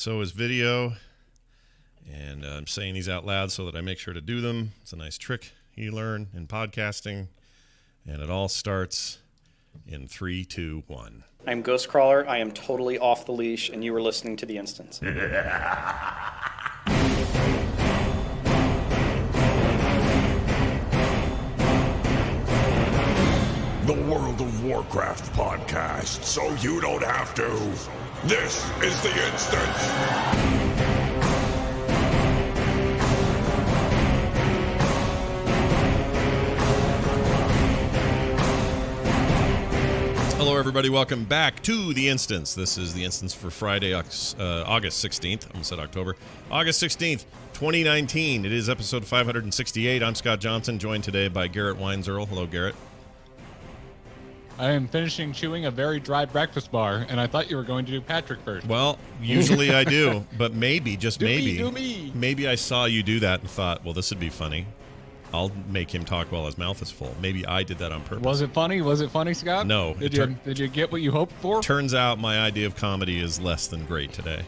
So is video. And I'm saying these out loud so that I make sure to do them. It's a nice trick you learn in podcasting. And it all starts in 3, 2, 1. I'm Ghostcrawler. I am totally off the leash, and you were listening to The Instance. The World of Warcraft podcast, so you don't have to. This is The Instance. Hello, everybody. Welcome back to The Instance. This is The Instance for Friday, August 16th. I almost said October. August 16th, 2019. It is episode 568. I'm Scott Johnson, joined today by Garrett Weinzierl. Hello, Garrett. I am finishing chewing a very dry breakfast bar, and I thought you were going to do Patrick first. Well, usually I do, but maybe, just maybe, do me. Maybe I saw you do that and thought, well, this would be funny. I'll make him talk while his mouth is full. Maybe I did that on purpose. Was it funny? Was it funny, Scott? No. Did you get what you hoped for? Turns out my idea of comedy is less than great today.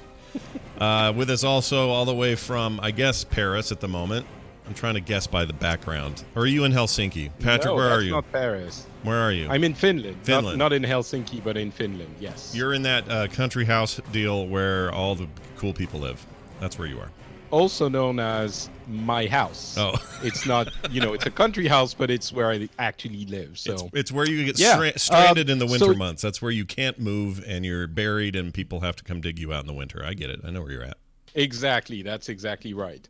With us also all the way from, I guess, Paris at the moment. I'm trying to guess by the background. Or are you in Helsinki? Patrick, where are you? Not Paris. Where are you? I'm in Finland. Finland. Not in Helsinki, but in Finland, yes. You're in that country house deal where all the cool people live. That's where you are. Also known as my house. Oh. It's not, it's a country house, but it's where I actually live. So It's where you get Yeah. stranded in the winter so- months. That's where you can't move and you're buried and people have to come dig you out in the winter. I get it. I know where you're at. Exactly. That's exactly right.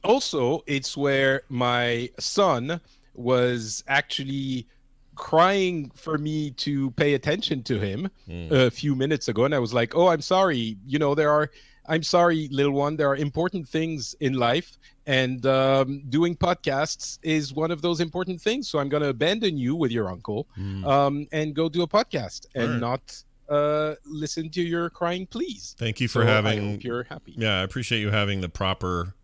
Also, it's where my son was actually crying for me to pay attention to him a few minutes ago. And I was like, oh, I'm sorry. I'm sorry, little one. There are important things in life, and doing podcasts is one of those important things. So I'm going to abandon you with your uncle and go do a podcast and not listen to your crying pleas. Thank you for I having. hope you're happy. Yeah, I appreciate you having the proper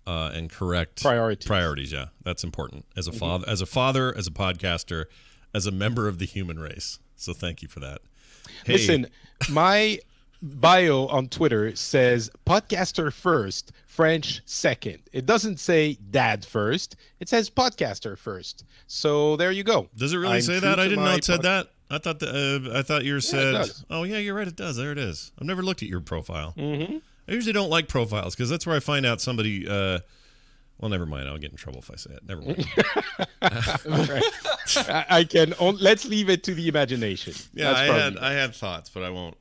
and correct priorities. Yeah, that's important as a father, as a podcaster, as a member of the human race. So thank you for that. Hey. Listen, my bio on Twitter says podcaster first, French second. It doesn't say dad first. It says podcaster first. So there you go. Does it really say that? I didn't know it said that. I thought yours said. It does. Oh yeah, you're right. It does. There it is. I've never looked at your profile. I usually don't like profiles because that's where I find out somebody. Well, never mind. I'll get in trouble if I say it. Never mind. I can. Let's leave it to the imagination. Yeah, That's I had thoughts, but I won't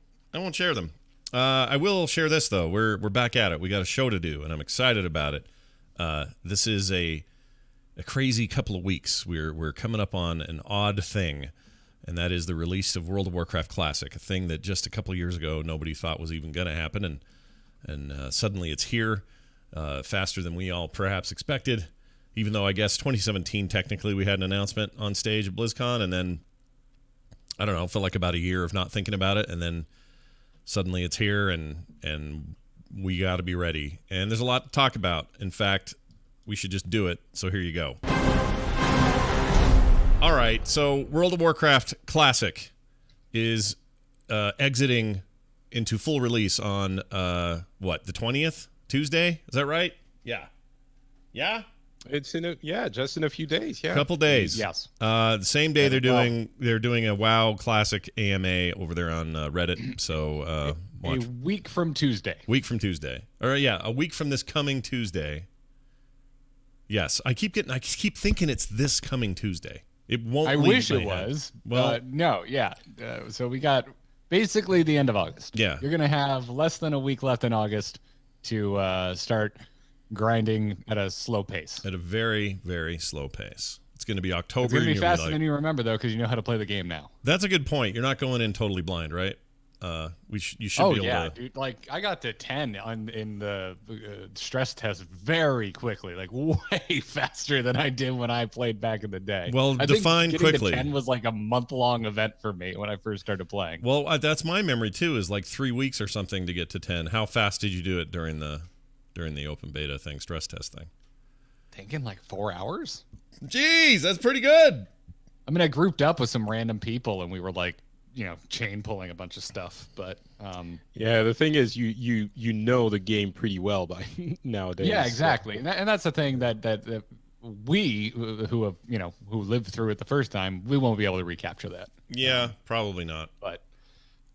share them. I will share this though. We're back at it. We got a show to do, and I'm excited about it. This is a crazy couple of weeks. We're coming up on an odd thing, and that is the release of World of Warcraft Classic, a thing that just a couple of years ago nobody thought was even going to happen, and suddenly it's here, faster than we all perhaps expected. Even though I guess 2017 technically we had an announcement on stage at BlizzCon, and then I don't know, felt like about a year of not thinking about it, and then suddenly it's here, and we got to be ready. And there's a lot to talk about. In fact, we should just do it. So here you go. All right. So World of Warcraft Classic is exiting into full release on, the 20th? Tuesday? Is that right? Yeah. Yeah? It's just in a few days. Yeah, Couple days. Yes. The same day they're doing a WoW Classic AMA over there on Reddit. So watch. A week from Tuesday. A week from this coming Tuesday. Yes, I keep thinking it's this coming Tuesday. It won't. I wish it was. Well, no, yeah. So we got basically the end of August. Yeah. You're gonna have less than a week left in August to start grinding at a slow pace. At a very, very slow pace. It's going to be October. It's going to be faster than you remember, though, because you know how to play the game now. That's a good point. You're not going in totally blind, right? You should be able to. Dude, like I got to 10 in the stress test very quickly, like way faster than I did when I played back in the day. Well, I define think quickly. To 10 was like a month-long event for me when I first started playing. Well, that's my memory too. Is like 3 weeks or something to get to 10. How fast did you do it during the open beta thing, stress test thing? Thinking like 4 hours. Jeez, that's pretty good. I mean, I grouped up with some random people and we were like chain pulling a bunch of stuff. But Yeah, the thing is, you know the game pretty well by nowadays. yeah, so- exactly, and that's the thing that we who have who lived through it the first time, we won't be able to recapture that. Yeah, probably not. But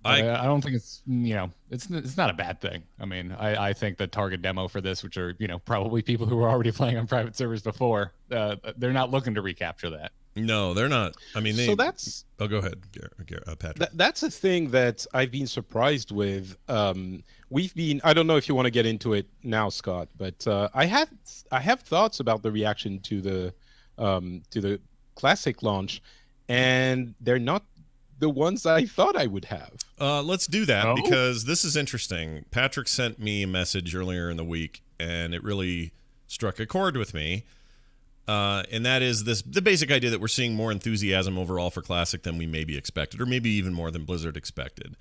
I I don't think it's it's not a bad thing. I mean, I think the target demo for this, which are probably people who were already playing on private servers before, they're not looking to recapture that. no, they're not. I mean, So that's Oh, go ahead, Patrick. that's a thing that I've been surprised with. We've been, I don't know if you want to get into it now, Scott, but I have thoughts about the reaction to the classic launch, and they're not the ones I thought I would have. Let's do that Oh? because this is interesting. Patrick sent me a message earlier in the week, and it really struck a chord with me. And that is the basic idea that we're seeing more enthusiasm overall for Classic than we maybe expected, or maybe even more than Blizzard expected.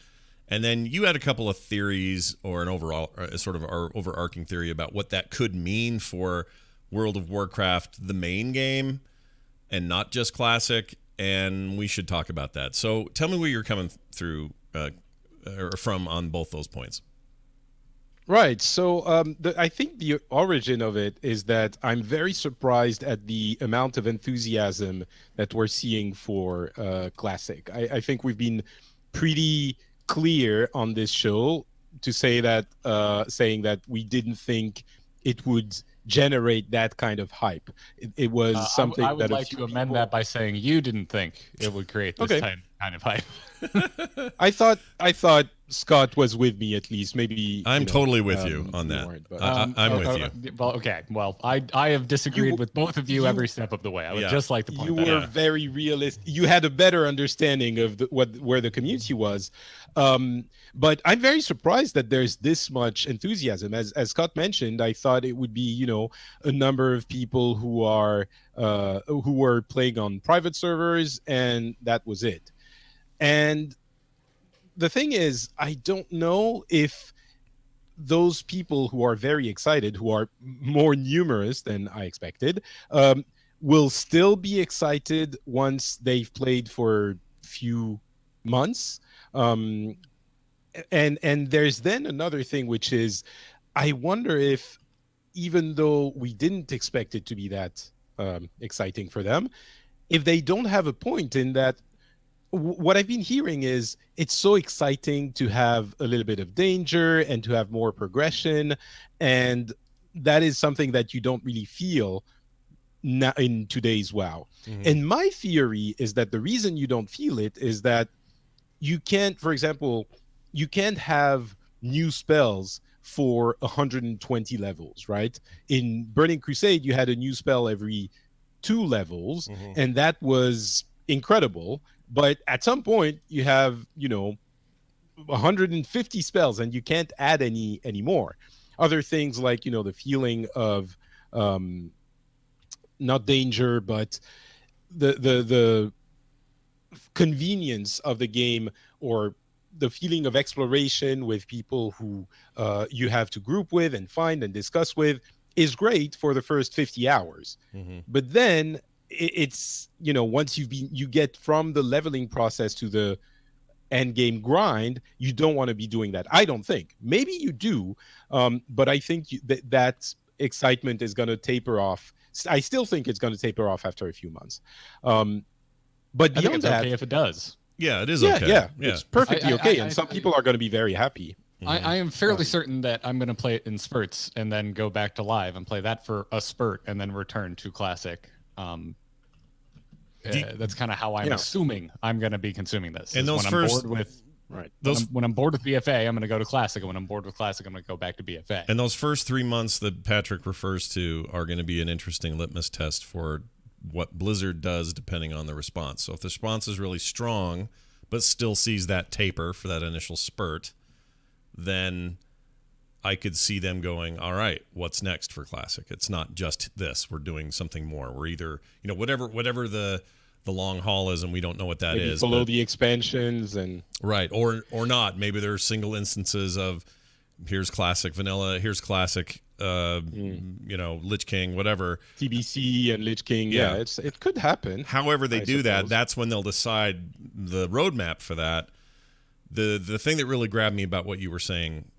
And then you had a couple of theories, or an overall sort of our overarching theory about what that could mean for World of Warcraft, the main game, and not just Classic. And we should talk about that. So tell me where you're coming through or from on both those points. Right. So I think the origin of it is that I'm very surprised at the amount of enthusiasm that we're seeing for Classic. I think we've been pretty clear on this show to say that saying that we didn't think it would generate that kind of hype. It was something I would that a like few to amend people- that by saying you didn't think it would create this Okay. kind of hype. I thought Scott was with me at least. Maybe I'm totally with you you on that. weren't, but- I'm with you. Well, okay. Well, I have disagreed You- with both of you you- every step of the way. I would Yeah. just like to point You that were out. very realistic. You had a better understanding of where the community was. But I'm very surprised that there's this much enthusiasm. As Scott mentioned, I thought it would be a number of people who were playing on private servers, and that was it. And the thing is, I don't know if those people who are very excited, who are more numerous than I expected, will still be excited once they've played for a few months. And there's then another thing, which is, I wonder if, even though we didn't expect it to be that exciting for them, if they don't have a point in that. What I've been hearing is it's so exciting to have a little bit of danger and to have more progression, and that is something that you don't really feel in today's WoW. And my theory is that the reason you don't feel it is that you can't, for example, you can't have new spells for 120 levels, right? In Burning Crusade, you had a new spell every 2 levels, and that was incredible. But at some point, you have 150 spells, and you can't add any more. Other things like the feeling of not danger, but the convenience of the game, or the feeling of exploration with people who you have to group with and find and discuss with, is great for the first 50 hours. But then it's once you get from the leveling process to the end game grind, you don't want to be doing that. I don't think. Maybe you do, but I think that excitement is going to taper off. I still think it's going to taper off after a few months. But I think beyond it's that, okay if it does. Yeah, it is yeah, okay. yeah, it's perfectly okay, I- and some people are going to be very happy. I am fairly certain that I'm going to play it in spurts and then go back to live and play that for a spurt and then return to classic. That's kind of how I'm assuming I'm going to be consuming this. And is those when first- I'm bored with Right. when I'm bored with BFA, I'm going to go to classic, and when I'm bored with classic, I'm going to go back to BFA. And those first 3 months that Patrick refers to are going to be an interesting litmus test for what Blizzard does depending on the response. So if the response is really strong, but still sees that taper for that initial spurt, then I could see them going, all right, what's next for Classic? It's not just this. We're doing something more. We're either, whatever the long haul is, and we don't know what that Maybe is. follow but- the expansions and Right, or not. Maybe there are single instances of here's classic vanilla, here's classic, Lich King, whatever. TBC and Lich King. Yeah. Yeah, it could happen. However they I do that, suppose. that's when they'll decide the roadmap for that. The thing that really grabbed me about what you were saying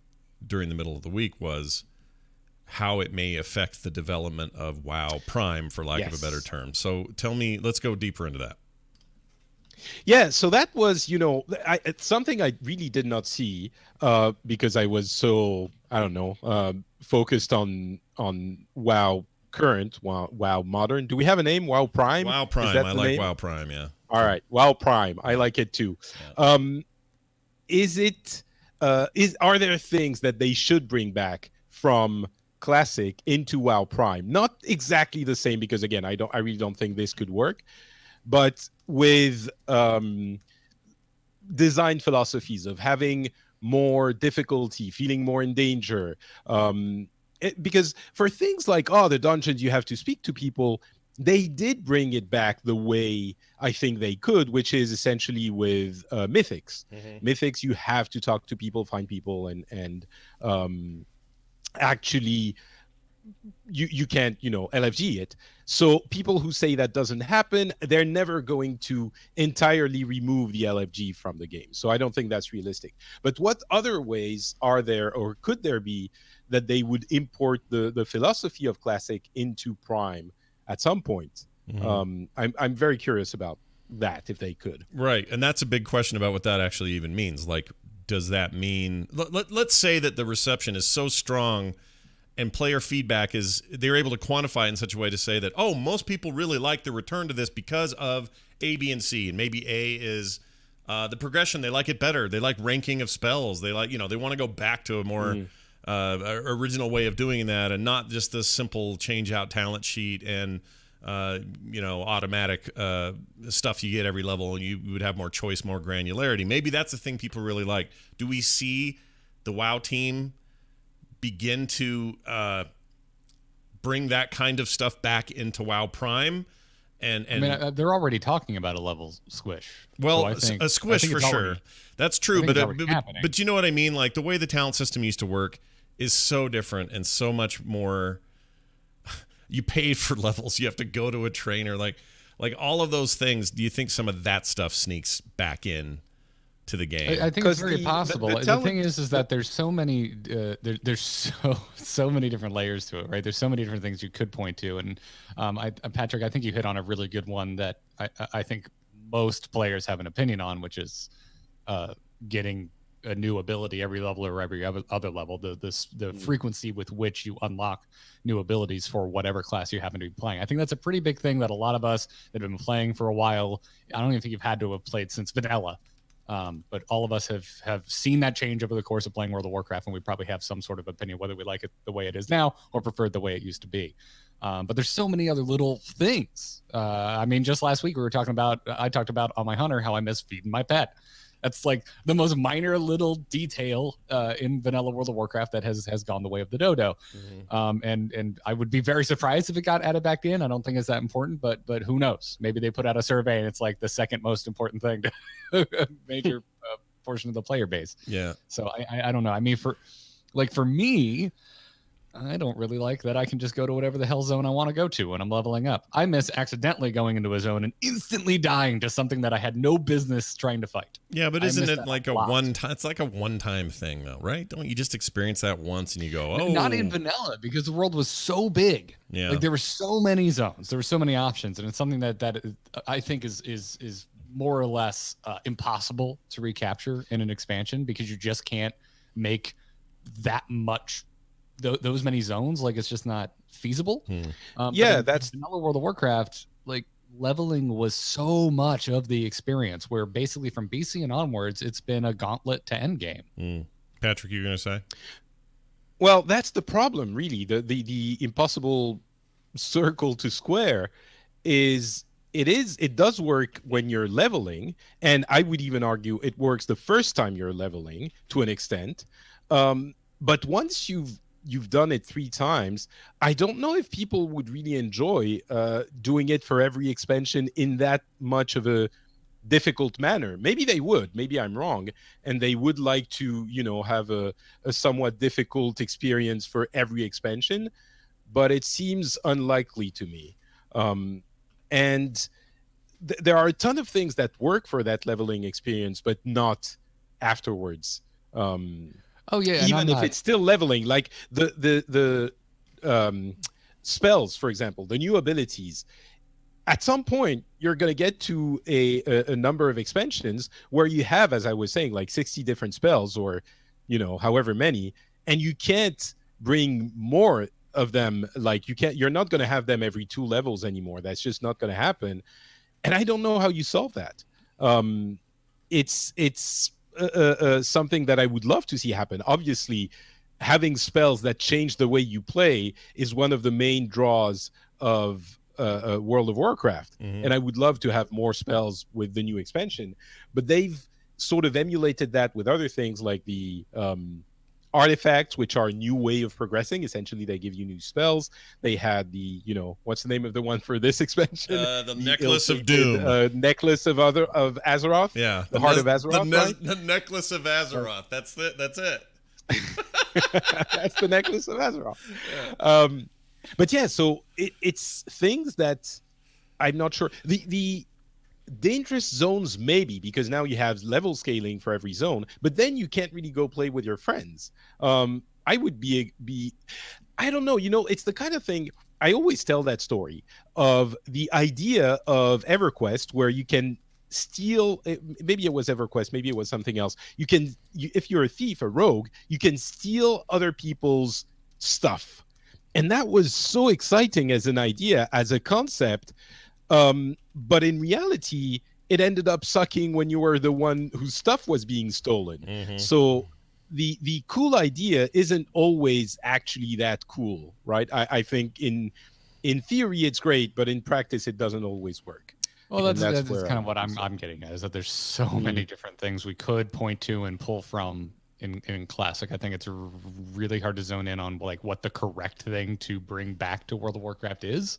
during the middle of the week was how it may affect the development of WoW Prime, for lack of a better term. So tell me, let's go deeper into that. Yeah, so that was, it's something I really did not see because I was so, I don't know, focused on WoW Current, WoW Modern. Do we have a name? WoW Prime? WoW Is Prime, that I the like name? WoW Prime, yeah. All right, WoW Prime. I like it too. Are there things that they should bring back from Classic into WoW Prime? Not exactly the same, because again, I really don't think this could work, but with design philosophies of having more difficulty, feeling more in danger. Because for things like, the dungeons, you have to speak to people, they did bring it back the way I think they could, which is essentially with Mythics. Mythics, you have to talk to people, find people, and actually you can't LFG it. So people who say that doesn't happen, they're never going to entirely remove the LFG from the game. So I don't think that's realistic. But what other ways are there, or could there be, that they would import the philosophy of Classic into Prime at some point? I'm very curious about that, if they could. Right, and that's a big question about what that actually even means. Like, does that mean, let's say that the reception is so strong and player feedback is, they're able to quantify it in such a way to say that, most people really like the return to this because of A, B, and C. And maybe A is the progression. They like it better. They like ranking of spells. They like, they want to go back to a more original way of doing that, and not just this simple change out talent sheet and, automatic stuff you get every level, and you would have more choice, more granularity. Maybe that's the thing people really like. Do we see the WoW team begin to bring that kind of stuff back into WoW Prime? And I mean, they're already talking about a level squish. Well, So I think, a squish for sure. That's true, think but it's already happening. but you know what I mean? Like, the way the talent system used to work is so different and so much more. You paid for levels. You have to go to a trainer. Like all of those things. Do you think some of that stuff sneaks back in to the game? I think it's 'Cause very possible. The talent- thing is that there's so many, there's so many different layers to it, right? There's so many different things you could point to, and Patrick, I think you hit on a really good one that I think most players have an opinion on, which is getting a new ability every level or every other level. The frequency with which you unlock new abilities for whatever class you happen to be playing. I think that's a pretty big thing that a lot of us that have been playing for a while. I don't even think you've had to have played since vanilla. But all of us have seen that change over the course of playing World of Warcraft, and we probably have some sort of opinion whether we like it the way it is now or prefer the way it used to be. But there's so many other little things. I mean, just last week I talked about on my hunter how I miss feeding my pet. That's like the most minor little detail in vanilla World of Warcraft that has gone the way of the dodo. And I would be very surprised if it got added back in. I don't think it's that important, but who knows? Maybe they put out a survey and it's like the second most important thing to a major portion of the player base. Yeah. So I don't know. I mean, for me, I don't really like that I can just go to whatever the hell zone I want to go to when I'm leveling up. I miss accidentally going into a zone and instantly dying to something that I had no business trying to fight. Yeah, but I isn't miss it that like a lot. it's like a one-time thing though, right? Don't you just experience that once and you go, oh, Not in vanilla, because the world was so big. Yeah. Like there were so many zones, there were so many options, and it's something that I think is more or less impossible to recapture in an expansion, because you just can't make that much those many zones. Like it's just not feasible. But Yeah, in that's vanilla World of Warcraft. Like leveling was so much of the experience, where basically from BC and onwards, it's been a gauntlet to end game. Patrick, you gonna say? Well, that's the problem, really. The impossible circle to square is it does work when you're leveling, and I would even argue it works the first time you're leveling to an extent. But once you've done it 3 times, I don't know if people would really enjoy doing it for every expansion in that much of a difficult manner. Maybe they would, maybe I'm wrong, and they would like to, have a somewhat difficult experience for every expansion, but it seems unlikely to me. And there are a ton of things that work for that leveling experience, but not afterwards. Oh yeah, and Even if it's still leveling, like the spells, for example, the new abilities. At some point, you're going to get to a number of expansions where you have, as I was saying, like 60 different spells, or however many, and you can't bring more of them. Like you're not going to have them every 2 levels anymore. That's just not going to happen. And I don't know how you solve that. It's something that I would love to see happen. Obviously, having spells that change the way you play is one of the main draws of World of Warcraft. And I would love to have more spells with the new expansion. But they've sort of emulated that with other things like the artifacts, which are a new way of progressing. Essentially, they give you new spells. They had the, what's the name of the one for this expansion? The Necklace of Doom. Necklace of Azeroth. Yeah, the Heart of Azeroth. Right? The Necklace of Azeroth. That's it. That's it. That's the Necklace of Azeroth. Yeah. But yeah, so it's things that I'm not sure. The dangerous zones, maybe, because now you have level scaling for every zone, but then you can't really go play with your friends. I would be I don't know, it's the kind of thing. I always tell that story of the idea of EverQuest, where you can steal, maybe it was EverQuest, maybe it was something else. If you're a thief, a rogue, you can steal other people's stuff. And that was so exciting as an idea, as a concept. But in reality, it ended up sucking when you were the one whose stuff was being stolen. So the cool idea isn't always actually that cool, right? I think in theory it's great, but in practice it doesn't always work. Well, that's kind of what I'm getting at, is that there's so many different things we could point to and pull from in Classic. I think it's really hard to zone in on like what the correct thing to bring back to World of Warcraft is.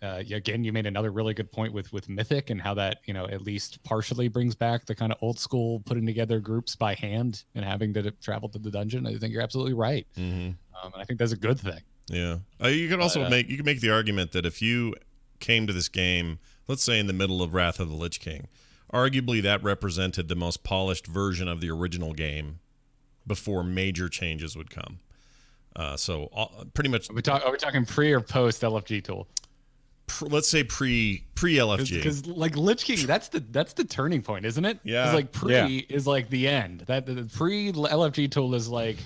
Again, you made another really good point with Mythic and how that, at least partially brings back the kind of old school putting together groups by hand and having to travel to the dungeon. I think you're absolutely right. And I think that's a good thing. Yeah. You could also make the argument that if you came to this game, let's say in the middle of Wrath of the Lich King, arguably that represented the most polished version of the original game before major changes would come. Pretty much. Are we talking pre or post LFG tool? Let's say pre LFG, because like Lich King, that's the turning point, isn't it? Yeah. Like is like the end. That the pre LFG tool is like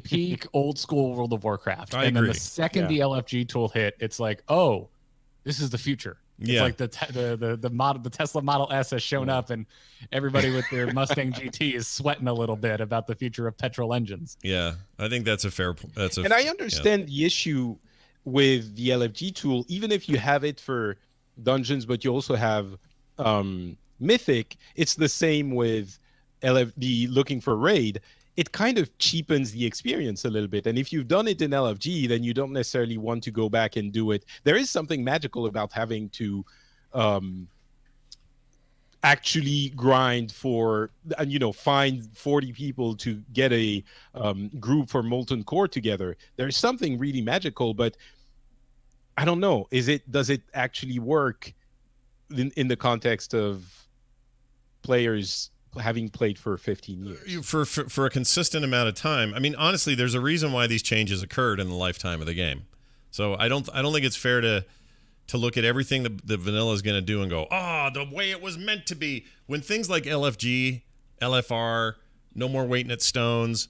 peak old school World of Warcraft. I agree. Then the second the LFG tool hit, it's like, oh, this is the future. It's like the Tesla Model S has shown up, and everybody with their Mustang GT is sweating a little bit about the future of petrol engines. Yeah, I think that's a fair. And I understand the issue with the LFG tool, even if you have it for dungeons, but you also have Mythic. It's the same with the looking for raid. It kind of cheapens the experience a little bit. And if you've done it in LFG, then you don't necessarily want to go back and do it. There is something magical about having to actually grind for, find 40 people to get a group for Molten Core together. There's something really magical, but I don't know. Does it actually work in the context of players having played for 15 years for a consistent amount of time? I mean, honestly, there's a reason why these changes occurred in the lifetime of the game. So I don't think it's fair to look at everything that vanilla is going to do and go, the way it was meant to be. When things like LFG, LFR, no more waiting at stones,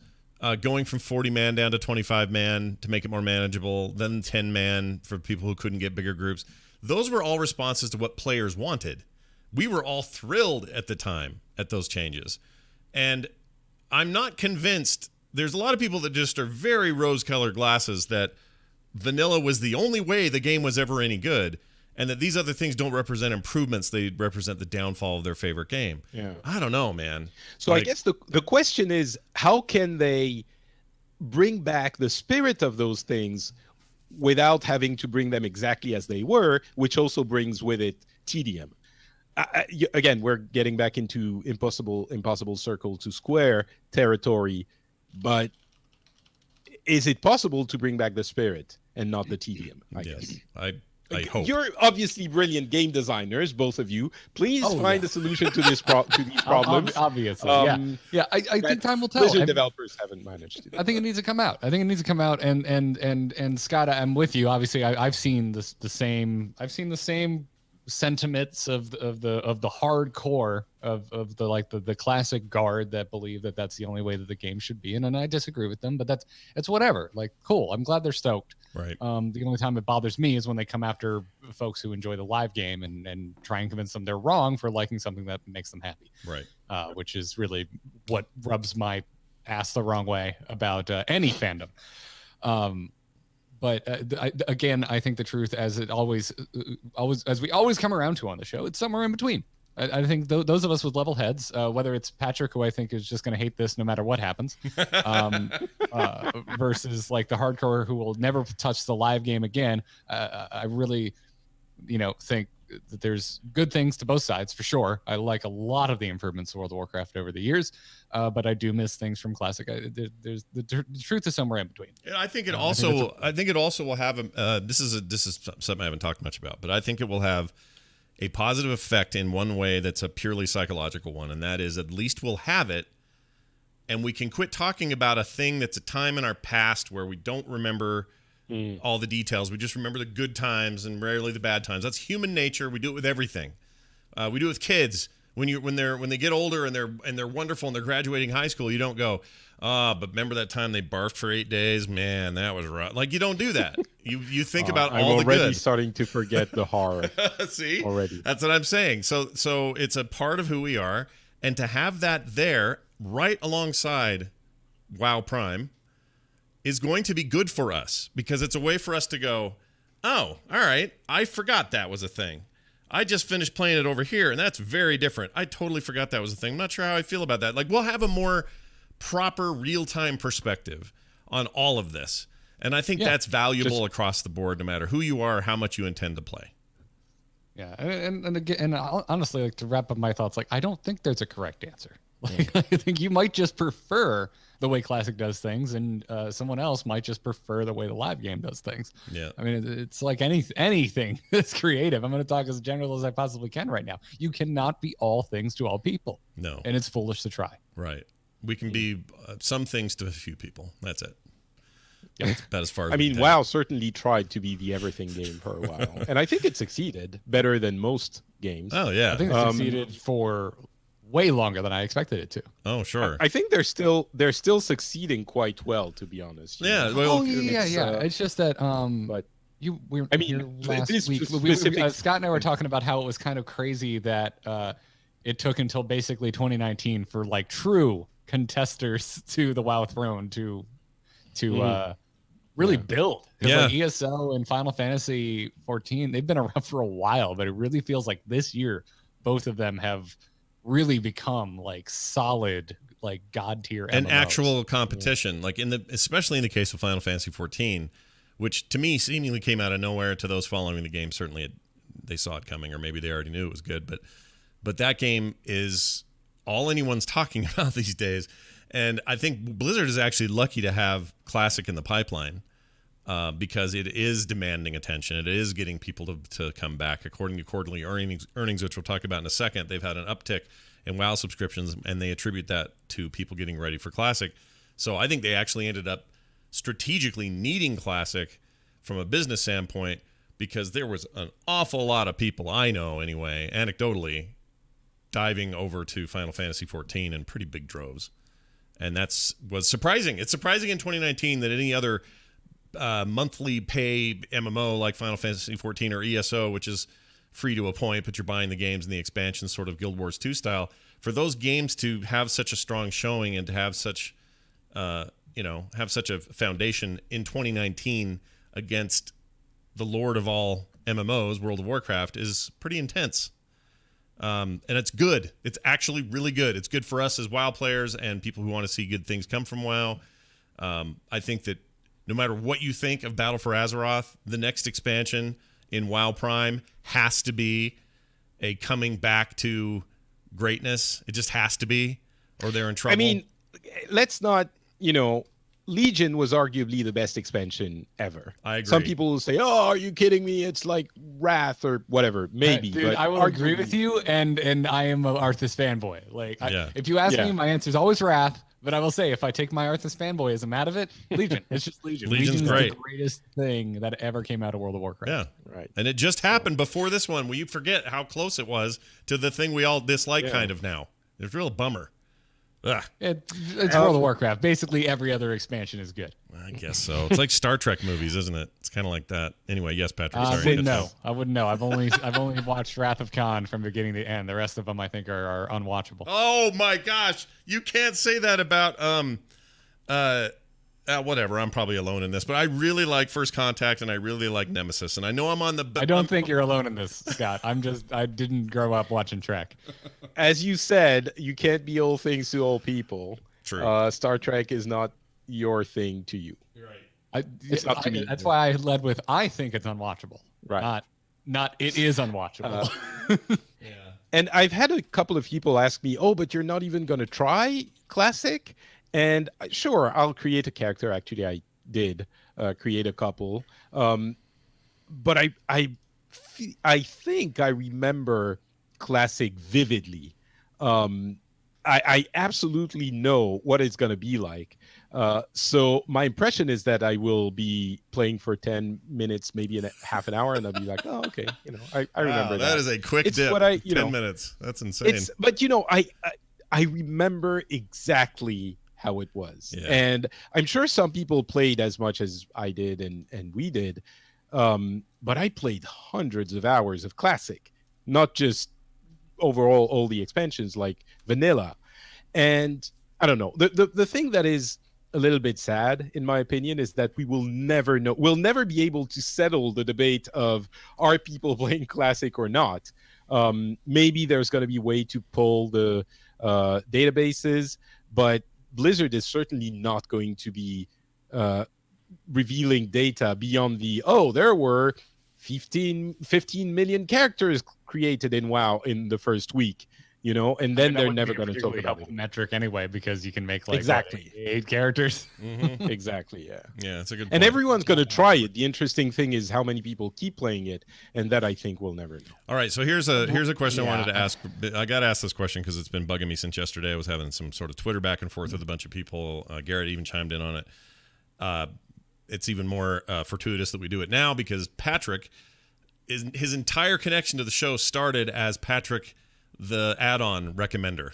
going from 40 man down to 25 man to make it more manageable, then 10 man for people who couldn't get bigger groups. Those were all responses to what players wanted. We were all thrilled at the time at those changes. And I'm not convinced. There's a lot of people that just are very rose-colored glasses that vanilla was the only way the game was ever any good, and that these other things don't represent improvements. They represent the downfall of their favorite game. Yeah. I don't know, man. So I guess the question is, how can they bring back the spirit of those things without having to bring them exactly as they were, which also brings with it tedium? again, we're getting back into impossible circle to square territory, but is it possible to bring back the spirit and not the tedium? I guess. I hope. You're obviously brilliant game designers, both of you. Please find a solution to this to these problems. Obviously, yeah. I think time will tell. Blizzard developers haven't managed to. I think it needs to come out. And Scott, I'm with you. Obviously, I've seen the same. I've seen the same sentiments of the hardcore of the classic guard that believe that that's the only way that the game should be, and I disagree with them. But it's whatever. Like, cool. I'm glad they're stoked. Right. The only time it bothers me is when they come after folks who enjoy the live game and try and convince them they're wrong for liking something that makes them happy. Right. Which is really what rubs my ass the wrong way about any fandom. But I think the truth, as it always as we always come around to on the show, it's somewhere in between. I think those of us with level heads, whether it's Patrick, who I think is just going to hate this no matter what happens, versus like the hardcore who will never touch the live game again. I really, think that there's good things to both sides for sure. I like a lot of the improvements to World of Warcraft over the years, but I do miss things from Classic. The truth is somewhere in between. And I think it also will have this is something I haven't talked much about, but I think it will have a positive effect in one way that's a purely psychological one, and that is at least we'll have it, and we can quit talking about a thing that's a time in our past where we don't remember all the details. We just remember the good times and rarely the bad times. That's human nature. We do it with everything. We do it with kids. When they get older and they're wonderful and they're graduating high school, you don't go, but remember that time they barfed for 8 days? Man, that was rough. Like, you don't do that. You think about all the good. I'm already starting to forget the horror. See? Already. That's what I'm saying. So it's a part of who we are, and to have that there right alongside WoW Prime is going to be good for us, because it's a way for us to go, oh, all right, I forgot that was a thing. I just finished playing it over here, and that's very different. I totally forgot that was a thing. I'm not sure how I feel about that. Like, we'll have a more proper real-time perspective on all of this. And I think that's valuable across the board, no matter who you are, how much you intend to play. Yeah, and again, honestly, like, to wrap up my thoughts, like, I don't think there's a correct answer. Like, I think you might just prefer the way Classic does things, and someone else might just prefer the way the live game does things. Yeah. I mean, it's like anything that's creative. I'm going to talk as general as I possibly can right now. You cannot be all things to all people. No. And it's foolish to try. Right. We can be some things to a few people. That's it. Yeah, that's about as far as I mean, WoW certainly tried to be the everything game for a while, and I think it succeeded better than most games. Oh, yeah. I think it succeeded for way longer than I expected it to. Oh, sure. I think they're still succeeding quite well, to be honest. Yeah. Well, it's just that but last week Scott and I were talking about how it was kind of crazy that it took until basically 2019 for like true contesters to the WoW throne to really build. Yeah. Like ESO and Final Fantasy 14, they've been around for a while, but it really feels like this year both of them have really become like solid, like god tier and MMOs. Actual competition, like especially in the case of Final Fantasy 14, which to me seemingly came out of nowhere. To those following the game, certainly they saw it coming, or maybe they already knew it was good. But that game is all anyone's talking about these days, and I think Blizzard is actually lucky to have Classic in the pipeline. Because it is demanding attention. It is getting people to come back. According to quarterly earnings, which we'll talk about in a second, they've had an uptick in WoW subscriptions, and they attribute that to people getting ready for Classic. So I think they actually ended up strategically needing Classic from a business standpoint, because there was an awful lot of people, I know anyway, anecdotally, diving over to Final Fantasy 14 in pretty big droves. And was surprising. It's surprising in 2019 that any other monthly pay MMO like Final Fantasy 14 or ESO, which is free to a point, but you're buying the games and the expansions, sort of Guild Wars 2 style, for those games to have such a strong showing and to have such a foundation in 2019 against the Lord of all MMOs, World of Warcraft, is pretty intense. And it's good. It's actually really good. It's good for us as WoW players and people who want to see good things come from WoW. I think that no matter what you think of Battle for Azeroth, the next expansion in WoW Prime has to be a coming back to greatness. It just has to be, or they're in trouble. I mean, let's not, Legion was arguably the best expansion ever. I agree. Some people will say, "Oh, are you kidding me? It's like Wrath or whatever." Maybe, Dude, but I will agree arguably- with you, and I am a Arthas fanboy. Like, Yeah. if you ask Yeah. me, my answer is always Wrath. But I will say, if I take my Arthas fanboyism out of it, Legion. It's just Legion. Legion's Legion's great. the greatest thing that ever came out of World of Warcraft. Yeah. Right. And it just happened before this one. Will you forget how close it was to the thing we all dislike kind of now? It's a real bummer. Ugh. It's World of Warcraft. Basically, every other expansion is good. I guess so. It's like Star Trek movies, isn't it? It's kind of like that. Anyway, yes, Patrick. Sorry. I wouldn't know. I've only watched Wrath of Khan from beginning to end. The rest of them, I think, are unwatchable. Oh my gosh, you can't say that about whatever. I'm probably alone in this, but I really like First Contact and I really like Nemesis, and I know I'm on the. I don't think you're alone in this, Scott. I didn't grow up watching Trek. As you said, you can't be all things to all people. True. Star Trek is not your thing to you. You're right. It's not to me. That's why I led with I think it's unwatchable. Right. Not it is unwatchable. Yeah. And I've had a couple of people ask me, "Oh, but you're not even going to try Classic?" And sure, I'll create a character. Actually, I did create a couple. But I think I remember Classic vividly. I absolutely know what it's going to be like. So my impression is that I will be playing for 10 minutes, maybe in half an hour, and I'll be like, "Oh, okay." I remember that. That is a quick It's dip. what I- 10 minutes. That's insane. But I remember exactly how it was. Yeah. And I'm sure some people played as much as I did and we did. But I played hundreds of hours of Classic, not just overall all the expansions like vanilla. And I don't know. The thing that is a little bit sad, in my opinion, is that we'll never be able to settle the debate of are people playing Classic or not. Maybe there's going to be a way to pull the databases, but Blizzard is certainly not going to be revealing data beyond there were 15 million characters created in WoW in the first week, and then they're never going to talk about it. Metric anyway, because you can make like Exactly. 8 characters. Exactly, yeah. Yeah, it's a good point. And everyone's going to try it. The interesting thing is how many people keep playing it, and that I think we'll never know. All right, so here's a question I wanted to ask. I got to ask this question because it's been bugging me since yesterday. I was having some sort of Twitter back and forth with a bunch of people. Garrett even chimed in on it. It's even more fortuitous that we do it now because Patrick, his entire connection to the show started as Patrick, the add-on recommender.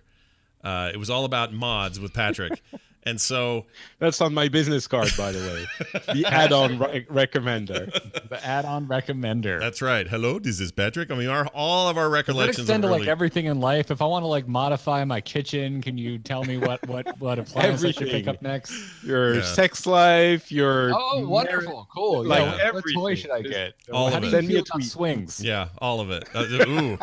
It was all about mods with Patrick. And so that's on my business card, by the way. The add-on recommender. The add-on recommender. That's right. Hello, this is Patrick. I mean, all of our Does that recollections extend to of like early... everything in life? If I want to like modify my kitchen, can you tell me what appliance I should pick up next? Your sex life, your cool. Like What everything. toy should I get? All How of do it. you Send me feel a about tweet. swings? Yeah, all of it. Ooh.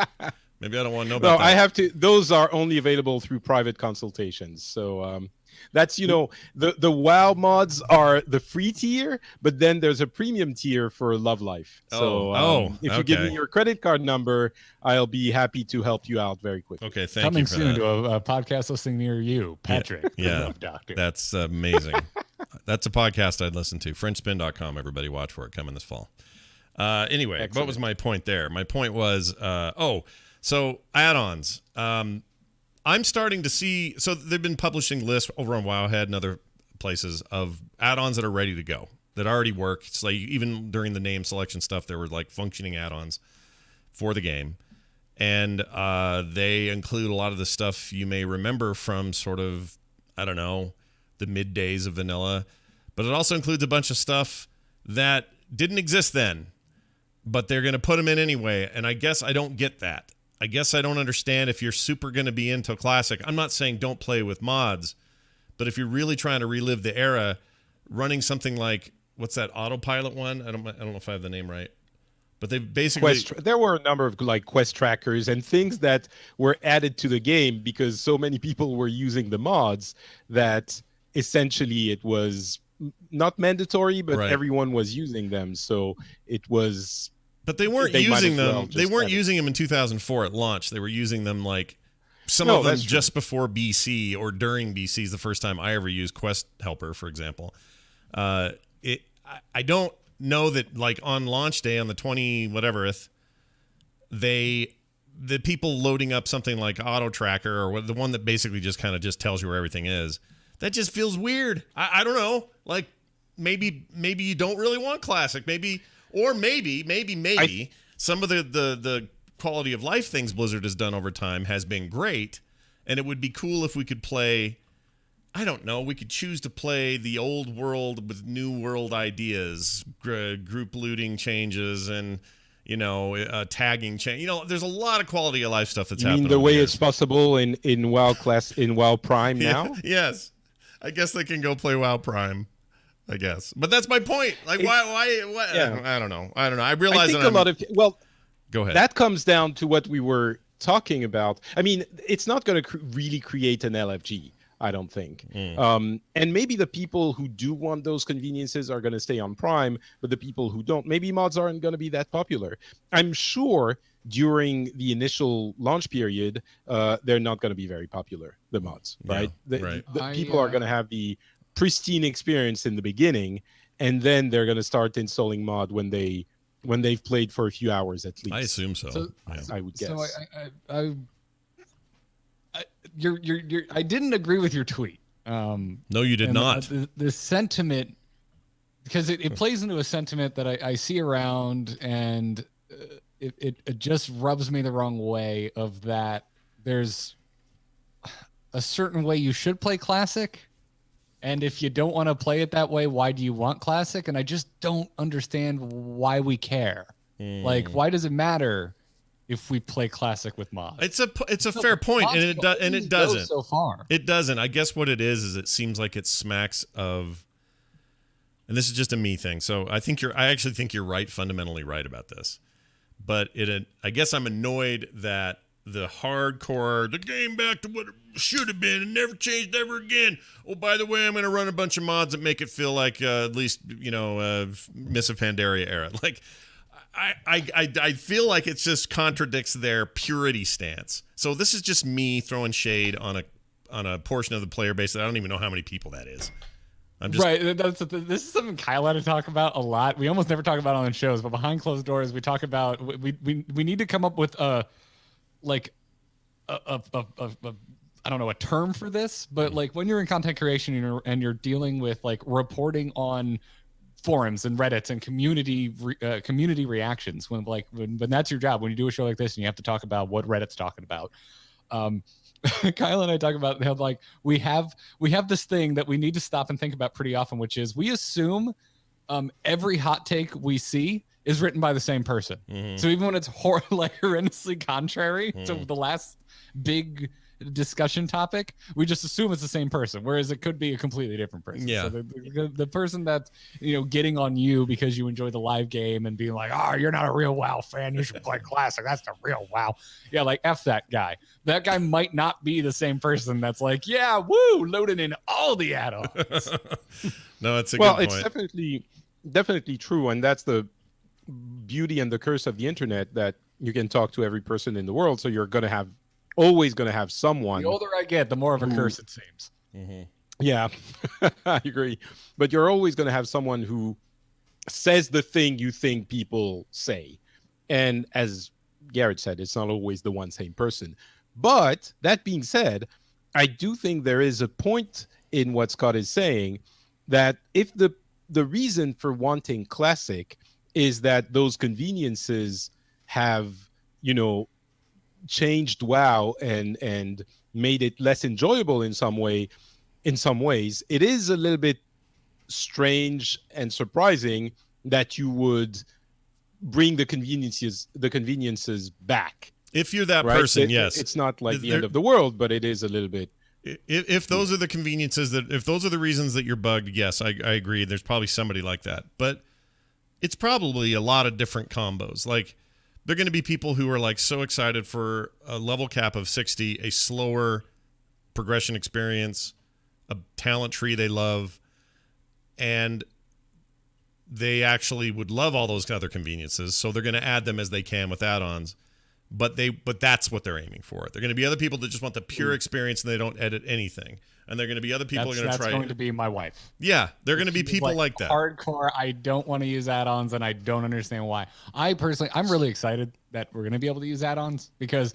Maybe I don't want to know No, about that. I have to. Those are only available through private consultations. So that's the WoW mods are the free tier, but then there's a premium tier for Love Life. So if you give me your credit card number, I'll be happy to help you out very quickly. Okay, thank Coming you for soon that. to a podcast listening near you, Patrick. the Yeah. Love Doctor. That's amazing. That's a podcast I'd listen to. FrenchSpin.com. Everybody watch for it coming this fall. Anyway, Excellent. What was my point there? My point was, so add-ons. I'm starting to see, so they've been publishing lists over on Wowhead and other places of add-ons that are ready to go, that already work. It's like even during the name selection stuff, there were like functioning add-ons for the game. And they include a lot of the stuff you may remember from sort of, I don't know, the mid days of vanilla. But it also includes a bunch of stuff that didn't exist then, but they're going to put them in anyway. And I guess I don't get that. I guess I don't understand if you're super going to be into Classic. I'm not saying don't play with mods, but if you're really trying to relive the era, running something like, what's that autopilot one? I don't know if I have the name right. But they basically There were a number of like quest trackers and things that were added to the game because so many people were using the mods that essentially it was not mandatory, but Right. everyone was using them. So it was But they weren't They might using as them. well They just weren't add it. using them in 2004 at launch. They were using them like some No, of them that's true. just before BC or during BC is the first time I ever used Quest Helper, for example. I don't know that like on launch day on the 20 whateverth, the people loading up something like Auto Tracker or the one that basically just kind of just tells you where everything is. That just feels weird. I don't know. Like maybe you don't really want classic. Maybe some of the quality of life things Blizzard has done over time has been great, and it would be cool if we could play. I don't know. We could choose to play the old world with new world ideas, group looting changes, and tagging change. There's a lot of quality of life stuff that's You happening. mean the over way here. it's possible in WoW Prime now? Yes, I guess they can go play WoW Prime. I guess, but that's my point. Like, why? Yeah. I don't know. I I realize think that a lot of Go ahead. that comes down to what we were talking about. I mean, it's not going to really create an LFG, I don't think. And maybe the people who do want those conveniences are going to stay on Prime, but the people who don't, maybe mods aren't going to be that popular. I'm sure during the initial launch period, they're not going to be very popular, the mods, right? right. The people are going to have the pristine experience in the beginning, and then they're going to start installing mod when they've played for a few hours at least. I assume so. Yeah. I would guess. So I didn't agree with your tweet. No, you did and not. The sentiment, because it plays into a sentiment that I see around, and it just rubs me the wrong way of that there's a certain way you should play Classic, and if you don't want to play it that way, why do you want Classic? And I just don't understand why we care. Like, why does it matter if we play Classic with mods? It's a fair point, and it doesn't. So far, It doesn't. I guess what it is it seems like it smacks of, and this is just a me thing. So I actually think you're right, fundamentally right about this. But I guess I'm annoyed that the hardcore, the game back to what it should have been and never changed ever again. Oh, by the way, I'm going to run a bunch of mods that make it feel like at least Miss of Pandaria era. Like, I feel like it just contradicts their purity stance. So this is just me throwing shade on a portion of the player base that I don't even know how many people that is. I'm just right. This is something Kyle had to talk about a lot. We almost never talk about it on the shows, but behind closed doors, we talk about we need to come up with a I don't know, a term for this, but like when you're in content creation and you're dealing with like reporting on forums and Reddits and community reactions, when that's your job, when you do a show like this and you have to talk about what Reddit's talking about. Kyle and I talk about how like we have this thing that we need to stop and think about pretty often, which is we assume every hot take we see is written by the same person. Mm-hmm. So even when it's horrendously contrary to the last big discussion topic, we just assume it's the same person, whereas it could be a completely different person. Yeah. So the person that's getting on you because you enjoy the live game and being like, oh, you're not a real WoW fan, you should play Classic, that's the real WoW. Yeah, like F that guy. That guy might not be the same person that's like, yeah, woo, loading in all the add-ons. No, it's a good point. It's definitely true, and that's the beauty and the curse of the internet, that you can talk to every person in the world, so you're always going to have someone. The older I get, the more of a curse it seems. Mm-hmm. Yeah, I agree. But you're always going to have someone who says the thing you think people say. And as Garrett said, it's not always the same person. But that being said, I do think there is a point in what Scott is saying, that if the reason for wanting Classic is that those conveniences have, changed WoW and made it less enjoyable in some ways, it is a little bit strange and surprising that you would bring the conveniences back. If you're that right? person, yes. It's not like the end of the world, but it is a little bit. If those are the conveniences if those are the reasons that you're bugged, yes, I agree. There's probably somebody like that, but it's probably a lot of different combos. Like, they're going to be people who are like so excited for a level cap of 60, a slower progression experience, a talent tree they love, and they actually would love all those other conveniences, so they're going to add them as they can with add-ons. But that's what they're aiming for. They're going to be other people that just want the pure experience and they don't edit anything. And they're going to be other people who are going to try. That's going to be my wife. Yeah, they're going to be people like that. Hardcore. I don't want to use add-ons, and I don't understand why. I'm really excited that we're going to be able to use add-ons, because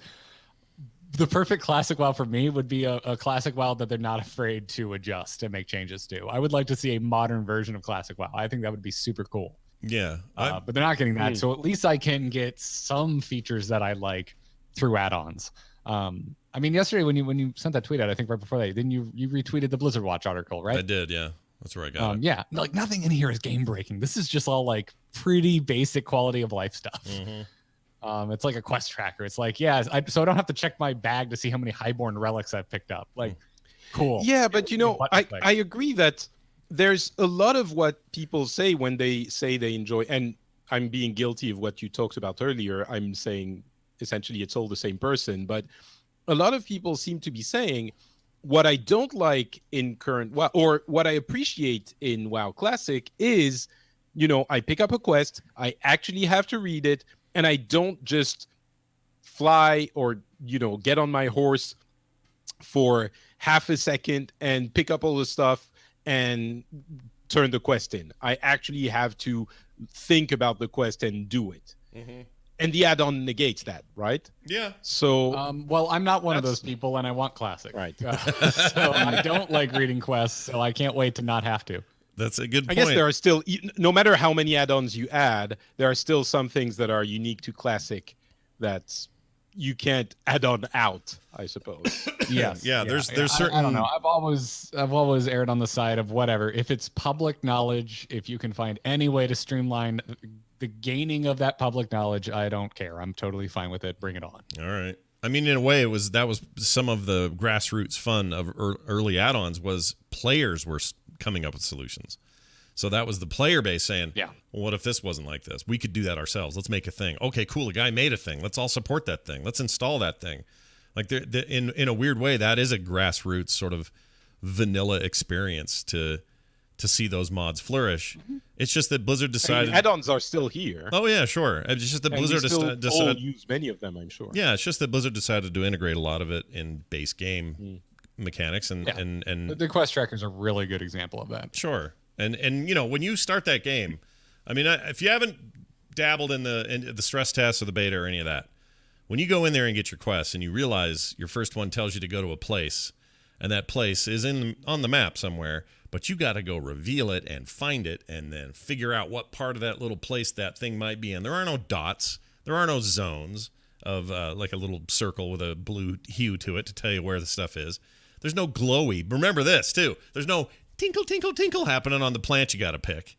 the perfect classic WoW for me would be a classic WoW that they're not afraid to adjust and make changes to. I would like to see a modern version of classic WoW. I think that would be super cool. Yeah, but they're not getting that, so at least I can get some features that I like through add-ons. I mean, yesterday when you sent that tweet out, I think right before that, then you retweeted the Blizzard Watch article, right? I did, yeah. That's where I got it. Yeah, like nothing in here is game breaking. This is just all like pretty basic quality of life stuff. It's like a quest tracker. It's like, so I don't have to check my bag to see how many highborn relics I've picked up. Like, cool. Yeah, but I agree that there's a lot of what people say when they say they enjoy, and I'm being guilty of what you talked about earlier. I'm saying essentially it's all the same person, but a lot of people seem to be saying what I don't like in current WoW, or what I appreciate in WoW Classic is, I pick up a quest, I actually have to read it, and I don't just fly or, get on my horse for half a second and pick up all the stuff and turn the quest in. I actually have to think about the quest and do it. And the add-on negates that, right? Yeah. So, well, I'm not one of those people, and I want classic. Right. So I don't like reading quests, so I can't wait to not have to. That's a good point. I guess there are still, no matter how many add-ons you add, there are still some things that are unique to classic that you can't add on out, I suppose. Yes. Yeah. There's certain. I don't know. I've always erred on the side of whatever. If it's public knowledge, if you can find any way to streamline the gaining of that public knowledge, I don't care. I'm totally fine with it. Bring it on. All right. I mean, in a way, that was some of the grassroots fun of early add-ons, was players were coming up with solutions. So that was the player base saying, well, what if this wasn't like this? We could do that ourselves. Let's make a thing. Okay, cool. A guy made a thing. Let's all support that thing. Let's install that thing. Like, in a weird way, that is a grassroots sort of vanilla experience to see those mods flourish. It's just that Blizzard decided add-ons are still here. Oh yeah, sure. It's just that Blizzard decided use many of them, I'm sure. Yeah, it's just that Blizzard decided to integrate a lot of it in base game mechanics and the quest tracker is a really good example of that. Sure. And when you start that game, I mean, if you haven't dabbled in the stress tests or the beta or any of that, when you go in there and get your quests and you realize your first one tells you to go to a place, and that place is on the map somewhere, but you got to go reveal it and find it and then figure out what part of that little place that thing might be in. There are no dots. There are no zones of like a little circle with a blue hue to it to tell you where the stuff is. There's no glowy. Remember this, too. There's no tinkle, tinkle, tinkle happening on the plant you got to pick.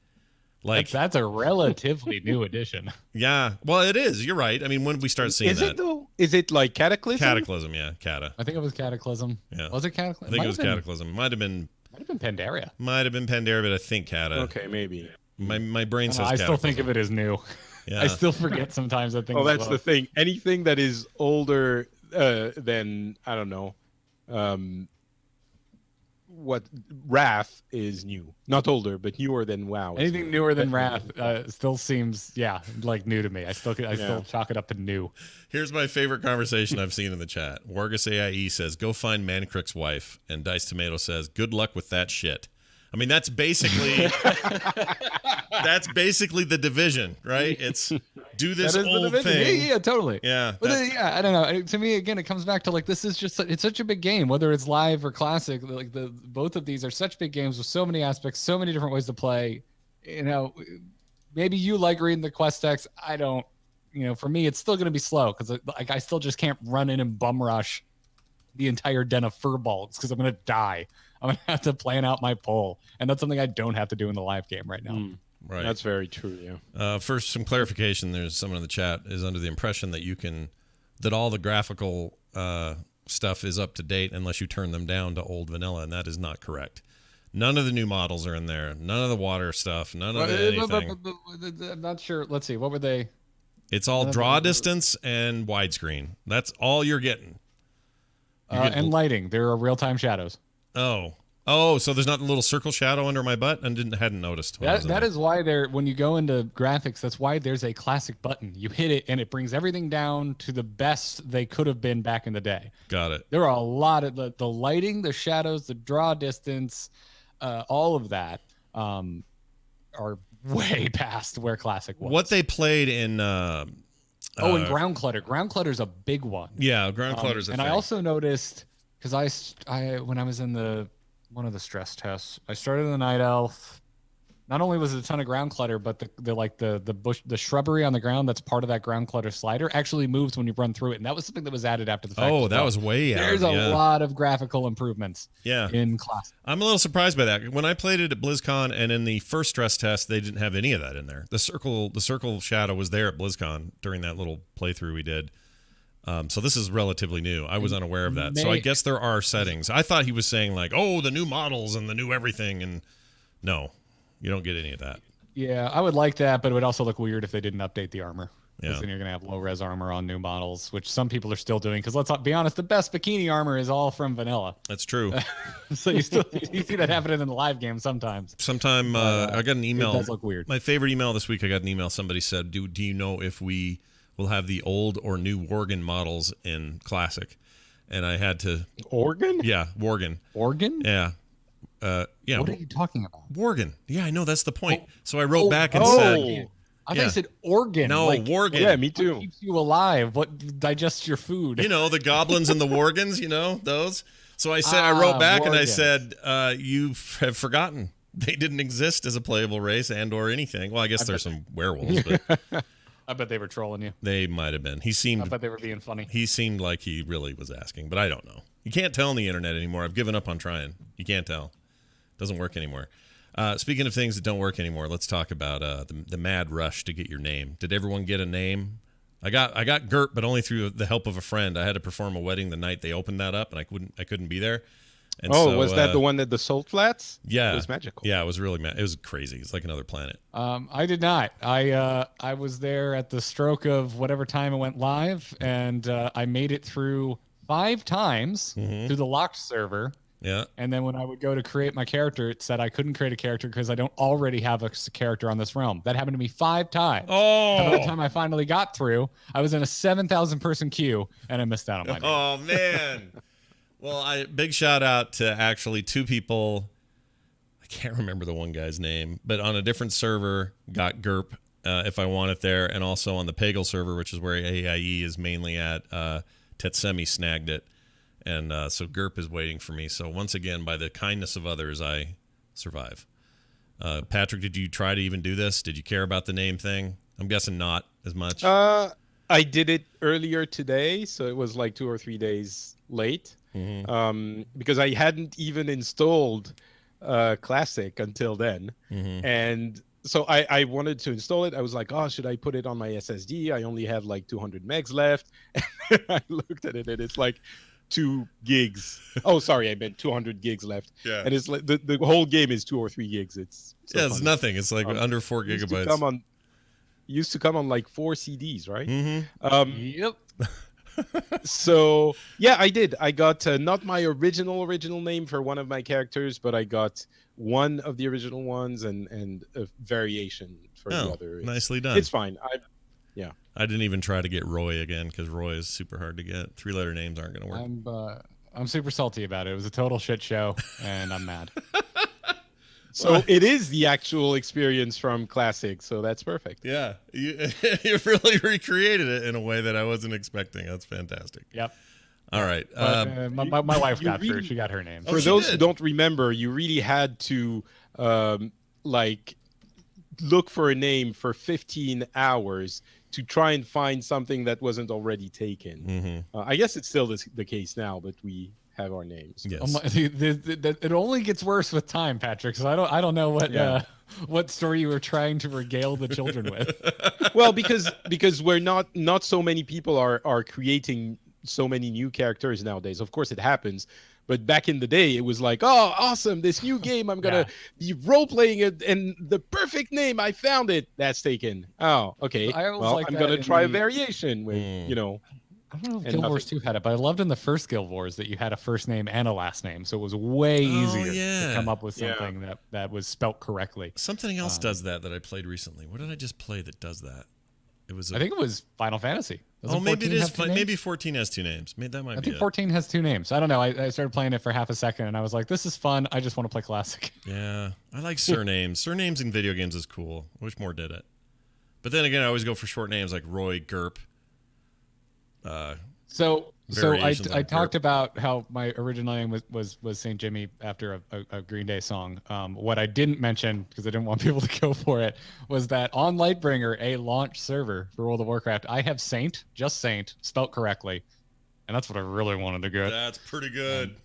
Like that's a relatively new addition. Yeah. Well, it is. You're right. I mean, when we start seeing that. Is it, though? Is it like Cataclysm? Cataclysm, yeah. Cata. I think it was Cataclysm. Yeah. Was it Cataclysm? I think it was Cataclysm. Might have been Pandaria. Might have been Pandaria, but I think Cata. Okay, maybe. My brain says I still think of it as new. Yeah. I still forget sometimes that thing. Oh, that's the thing. Anything that is older than, I don't know, what Wrath is new. Not older, but newer than WoW. Anything newer than Wrath still seems, like new to me. I still chalk it up to new. Here's my favorite conversation I've seen in the chat. Wargus AIE says, "Go find Mancrook's wife," and Dice Tomato says, "Good luck with that shit." I mean, that's basically the division, right? It's do this old thing. Yeah, totally. Yeah. But I don't know. To me, again, it comes back to like this is just it's such a big game, whether it's live or classic. Like both of these are such big games with so many aspects, so many different ways to play. Maybe you like reading the quest text. I don't. For me, it's still going to be slow because I still just can't run in and bum rush the entire den of furbolgs because I'm going to die. I'm going to have to plan out my pull. And that's something I don't have to do in the live game right now. Right. That's very true, yeah. First, some clarification. There's someone in the chat is under the impression that that all the graphical stuff is up to date unless you turn them down to old vanilla, and that is not correct. None of the new models are in there. None of the water stuff. None of anything. I'm not sure. Let's see. What were they? It's all draw distance and widescreen. That's all you're getting. And lighting. There are real-time shadows. Oh, Oh, so there's not the little circle shadow under my butt? I hadn't noticed. when I was in That there. is why when you go into graphics, that's why there's a classic button. You hit it and it brings everything down to the best they could have been back in the day. Got it. There are a lot of the lighting, the shadows, the draw distance, all of that are way past where classic was. What they played in. and ground clutter. Ground clutter is a big one. Yeah, ground clutter's a and thing. I also noticed because I when I was in one of the stress tests, I started in the Night Elf. Not only was it a ton of ground clutter, but the shrubbery on the ground that's part of that ground clutter slider actually moves when you run through it, and that was something that was added after the fact. Oh, as that well. was way out. There's a lot of graphical improvements. Yeah. In classic. I'm a little surprised by that. When I played it at BlizzCon and in the first stress test, they didn't have any of that in there. The circle shadow was there at BlizzCon during that little playthrough we did. So this is relatively new. I was unaware of that. So I guess there are settings. I thought he was saying like, oh, the new models and the new everything. And no, you don't get any of that. Yeah, I would like that, but it would also look weird if they didn't update the armor. Yeah. Then you're going to have low-res armor on new models, which some people are still doing. Because let's be honest, the best bikini armor is all from vanilla. That's true. So you see that happening in the live game sometimes. Sometime I got an email. It does look weird. My favorite email this week, I got an email. Somebody said, do you know if we will have the old or new Worgen models in Classic? And I had to... Organ? Yeah, Worgen. Organ? Yeah. Yeah. What are you talking about? Worgen. Yeah, I know. That's the point. So I wrote back and said... I thought you said organ. No, like, Worgen. Yeah, me too. What keeps you alive? What digests your food? You know, the goblins and the Worgens, those. So I said, I wrote back and I said, you have forgotten. They didn't exist as a playable race and or anything. Well, I guess there's some werewolves, but I bet they were trolling you. they might have been. I bet they were being funny. He seemed like he really was asking, but I don't know. You can't tell on the internet anymore. I've given up on trying. You can't tell. Doesn't work anymore. Speaking of things that don't work anymore, let's talk about the mad rush to get your name. Did everyone get a name? I got GURP, but only through the help of a friend. I had to perform a wedding the night they opened that up, and I couldn't be there. And so, was that the one at the Salt Flats? Yeah, It was magical. Yeah, it was really it was crazy. It's like another planet. I did not. I was there at the stroke of whatever time it went live, and I made it through 5 times through the locked server. Yeah. And then when I would go to create my character, it said I couldn't create a character because I don't already have a character on this realm. That happened to me 5 times. Oh. And by the time I finally got through, I was in a 7,000 person queue, and I missed out on my name. Oh man. Well, big shout out to actually 2 people. I can't remember the one guy's name, but on a different server, got GURP if I want it there, and also on the Pagel server, which is where AIE is mainly at. Tetsemi snagged it, and so GURP is waiting for me. So once again, by the kindness of others, I survive. Patrick, did you try to even do this? Did you care about the name thing? I'm guessing not as much. I did it earlier today, so it was like 2 or 3 days late. Because I hadn't even installed Classic until then. And so I wanted to install it. I was like, oh, should I put it on my SSD? I only have like 200 megs left. And I looked at it and it's like 2 gigs. Oh, sorry, I meant 200 gigs left. Yeah. And it's like the whole game is 2 or 3 gigs. It's so yeah, it's funny. nothing. It's like under 4 gigabytes. Used to come on like 4 CDs, right? Yep. So yeah, I did. I got not my original name for one of my characters, but I got one of the original ones and a variation for the other. Nicely done. It's fine. I didn't even try to get Roy again because Roy is super hard to get. 3-letter names aren't going to work. I'm super salty about it. It was a total shit show, and I'm mad. So it is the actual experience from Classic, so that's perfect. Yeah, you really recreated it in a way that I wasn't expecting. That's fantastic. Yep. All right. My wife got really- through. She got her name. Oh, For she those who did. don't remember, you really had to like look for a name for 15 hours to try and find something that wasn't already taken. I guess it's still the case now, but we have our names. Yes. It only gets worse with time, Patrick. So I don't know what story you were trying to regale the children with. Well, because we're not so many people are creating so many new characters nowadays. Of course, it happens. But back in the day, it was like, oh, awesome, this new game, I'm going to be role-playing it, and the perfect name, I found it. That's taken. Oh, okay. I always Well, like I'm that going to in try a the- variation with, I don't know if And Guild Wars nothing. 2 had it, but I loved in the first Guild Wars that you had a first name and a last name, so it was way easier yeah. to come up with Yeah. something that was spelt correctly. Something else does that I played recently. What did I just play that does that? It was. I think it was Final Fantasy. Oh, Doesn't maybe it 14 is. have two names? Maybe 14 has 2 names. Maybe that might I be think it. 14 has 2 names. I don't know. I started playing it for half a second and I was like, this is fun. I just want to play Classic. Yeah, I like surnames. Surnames in video games is cool. I wish more did it. But then again, I always go for short names like Roy, Gerp. So Variations I on talked Gerp. about how my original name was St. Jimmy after a Green Day song. What I didn't mention, because I didn't want people to go for it, was that on Lightbringer, a launch server for World of Warcraft, I have Saint, just Saint, spelt correctly. And that's what I really wanted to get. That's pretty good.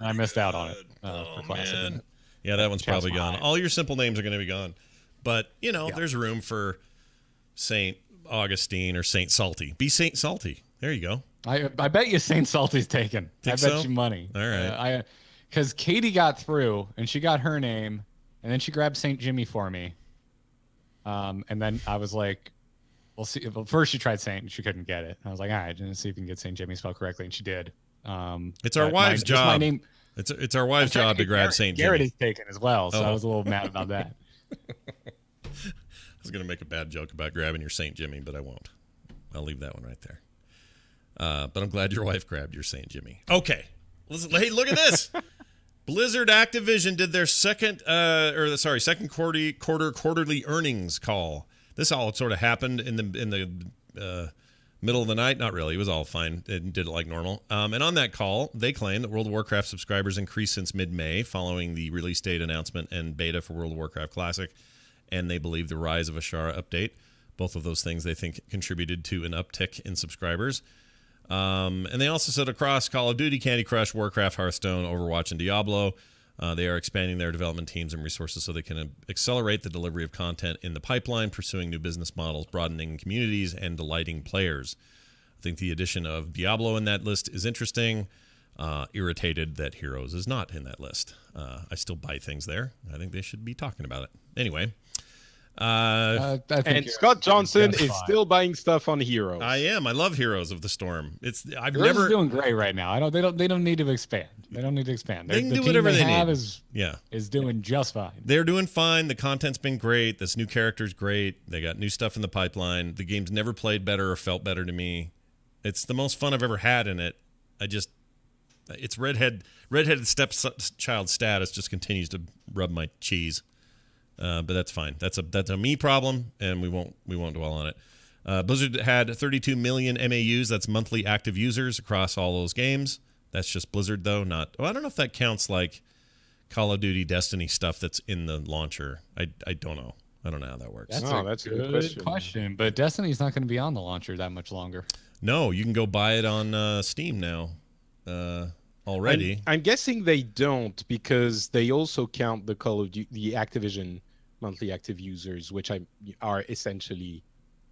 I missed out on it Oh, for Classic. man. Yeah, that one's Chance probably gone. mine. All your simple names are going to be gone. But, there's room for St. Augustine or St. Salty. Be St. Salty. There you go. I bet you Saint Salty's taken. Think I bet so? you money. All right. Because Katie got through and she got her name, and then she grabbed Saint Jimmy for me. And then I was like, "We'll see." Well, first she tried Saint and she couldn't get it. I was like, "All right, let's see if we can get Saint Jimmy spelled correctly," and she did. It's our but wives' just my job. name. It's our wives' I'm trying job to get grab Garrett. St. Garrett Jimmy. is taken as well, so Oh. I was a little mad about that. I was going to make a bad joke about grabbing your St. Jimmy, but I won't. I'll leave that one right there. But I'm glad your wife grabbed your St. Jimmy. Okay. Listen, hey, look at this. Blizzard Activision did their second quarterly earnings call. This all sort of happened in the middle of the night. Not really. It was all fine. It did it like normal. And on that call, they claim that World of Warcraft subscribers increased since mid-May following the release date announcement and beta for World of Warcraft Classic. And they believe the Rise of Ashara update. Both of those things they think contributed to an uptick in subscribers. And they also said across Call of Duty, Candy Crush, Warcraft, Hearthstone, Overwatch, and Diablo, they are expanding their development teams and resources so they can accelerate the delivery of content in the pipeline, pursuing new business models, broadening communities, and delighting players. I think the addition of Diablo in that list is interesting. Irritated that Heroes is not in that list. I still buy things there. I think they should be talking about it. Anyway. I think And you're Scott Johnson just is fine. still buying stuff on Heroes. I am. I love Heroes of the Storm. I've Heroes never is doing great right now. They don't need to expand. They don't need to expand. They can the do team whatever they have need. is doing just fine. They're doing fine. The content's been great. This new character's great. They got new stuff in the pipeline. The game's never played better or felt better to me. It's the most fun I've ever had in it. It's redheaded stepchild status just continues to rub my cheese. But that's fine. That's a me problem, and we won't dwell on it. Blizzard had 32 million MAUs. That's monthly active users across all those games. That's just Blizzard, though. I don't know if that counts like Call of Duty, Destiny stuff that's in the launcher. I don't know. I don't know how that works. That's a good question. But Destiny's not going to be on the launcher that much longer. No, you can go buy it on Steam now already. I'm guessing they don't because they also count the Call of Duty, the Activision monthly active users, which are essentially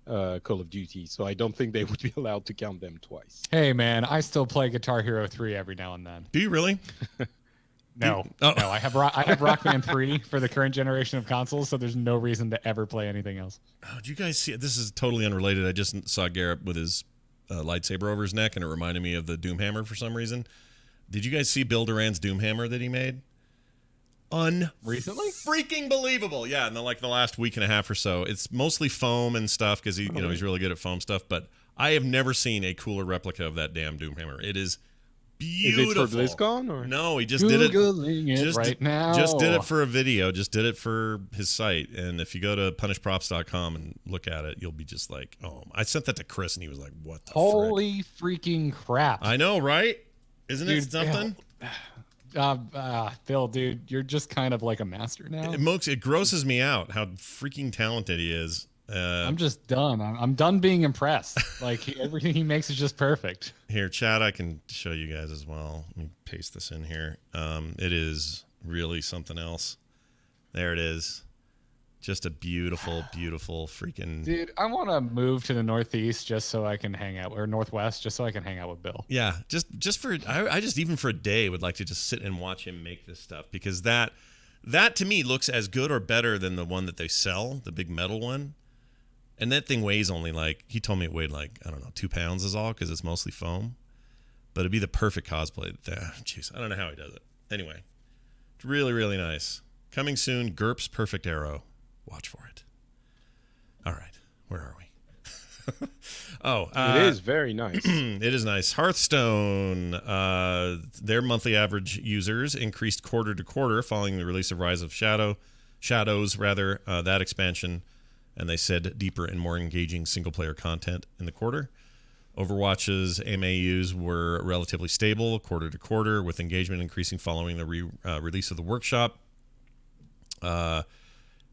Call of Duty. So I don't think they would be allowed to count them twice. Hey man, I still play Guitar Hero 3 every now and then. Do you really? No, Oh. no, I have Rock Band 3 for the current generation of consoles, so there's no reason to ever play anything else. Oh, did you guys see it? This is totally unrelated. I just saw Garrett with his lightsaber over his neck, and it reminded me of the Doomhammer for some reason. Did you guys see Bill Duran's Doomhammer that he made? Recently? Freaking believable. Yeah, in the last week and a half or so. It's mostly foam and stuff because he's really good at foam stuff, but I have never seen a cooler replica of that damn Doomhammer. It is beautiful. Is it for BlizzCon or? No, he just did it. Googling it right now. Just did it for a video. Just did it for his site. And if you go to punishprops.com and look at it, you'll be just like, oh. I sent that to Chris, and he was like, what the frick? Holy freaking crap. I know, right? Isn't it Dude, something? Bill, dude, you're just kind of like a master now. It grosses me out how freaking talented he is. I'm just done. I'm done being impressed. Like everything he makes is just perfect. Here, chat, I can show you guys as well. Let me paste this in here. It is really something else. There it is. Just a beautiful, beautiful freaking... Dude, I want to move to the Northeast just so I can hang out, or Northwest, just so I can hang out with Bill. Yeah, just for... I just, even for a day, would like to just sit and watch him make this stuff, because that to me looks as good or better than the one that they sell, the big metal one. And that thing weighs only he told me it weighed 2 pounds is all because it's mostly foam. But it'd be the perfect cosplay. Jeez, I don't know how he does it. Anyway, it's really, really nice. Coming soon, GURPS Perfect Arrow. Watch for it. All right, where are we? It is very nice. It is nice. Hearthstone, their monthly average users increased quarter to quarter following the release of Rise of Shadows, that expansion, and they said deeper and more engaging single-player content in the quarter. Overwatch's MAUs were relatively stable quarter to quarter, with engagement increasing following the release of the workshop.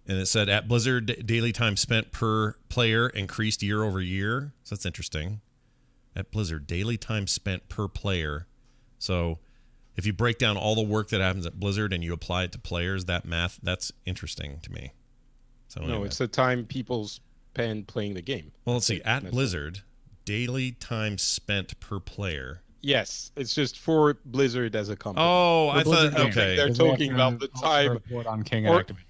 And it said at Blizzard, daily time spent per player increased year over year. So that's interesting. At Blizzard, daily time spent per player. So if you break down all the work that happens at Blizzard and you apply it to players, that math, that's interesting to me. So anyway. No, it's the time people spend playing the game. Well, let's see. At Blizzard, daily time spent per player. Yes, it's just for Blizzard as a company. Oh, I Blizzard thought, game. okay. They're talking about the time. Report on King or- and Activision.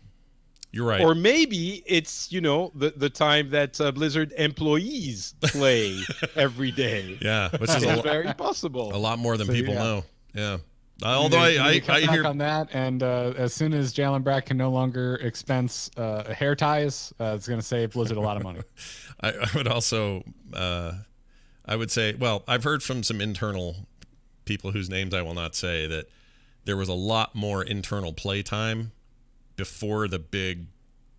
You're right. Or maybe it's, the time that Blizzard employees play every day. Yeah, which is It's very possible. a lot more than So, people yeah. know. Yeah. Although I cut back hear on that, and as soon as Jalen Brack can no longer expense hair ties, it's going to save Blizzard a lot of money. I would also I would say, well, I've heard from some internal people whose names I will not say that there was a lot more internal play time before the big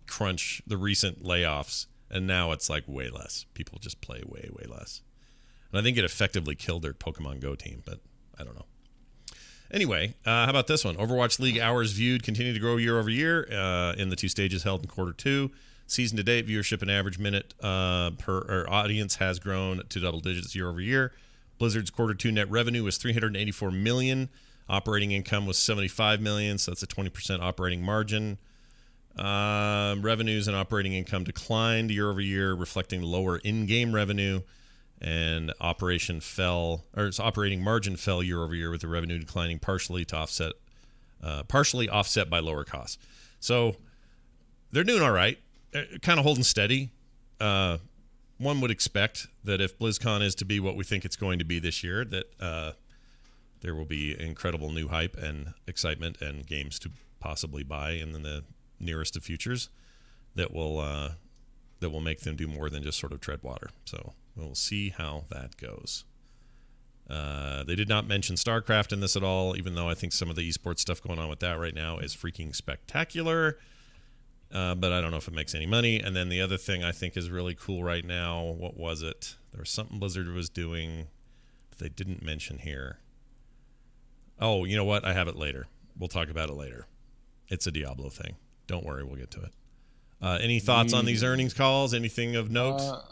crunch, the recent layoffs, and now it's way less. People just play way, way less. And I think it effectively killed their Pokemon Go team, but I don't know. Anyway, how about this one? Overwatch League hours viewed continue to grow year over year in the 2 stages held in quarter 2. Season to date, viewership and average minute per audience has grown to double digits year over year. Blizzard's quarter 2 net revenue was $384 million. Operating income was $75 million, so that's a 20% operating margin. Revenues and operating income declined year over year, reflecting lower in-game revenue, and operating margin fell year over year, with the revenue declining partially offset by lower costs. So they're doing all right, kind of holding steady. One would expect that if BlizzCon is to be what we think it's going to be this year, that there will be incredible new hype and excitement and games to possibly buy in the nearest of futures that will make them do more than just sort of tread water. So we'll see how that goes. They did not mention StarCraft in this at all, even though I think some of the esports stuff going on with that right now is freaking spectacular. But I don't know if it makes any money. And then the other thing I think is really cool right now, what was it? There was something Blizzard was doing that they didn't mention here. Oh, you know what? I have it later. We'll talk about it later. It's a Diablo thing. Don't worry, we'll get to it. Any thoughts on these earnings calls? Anything of note?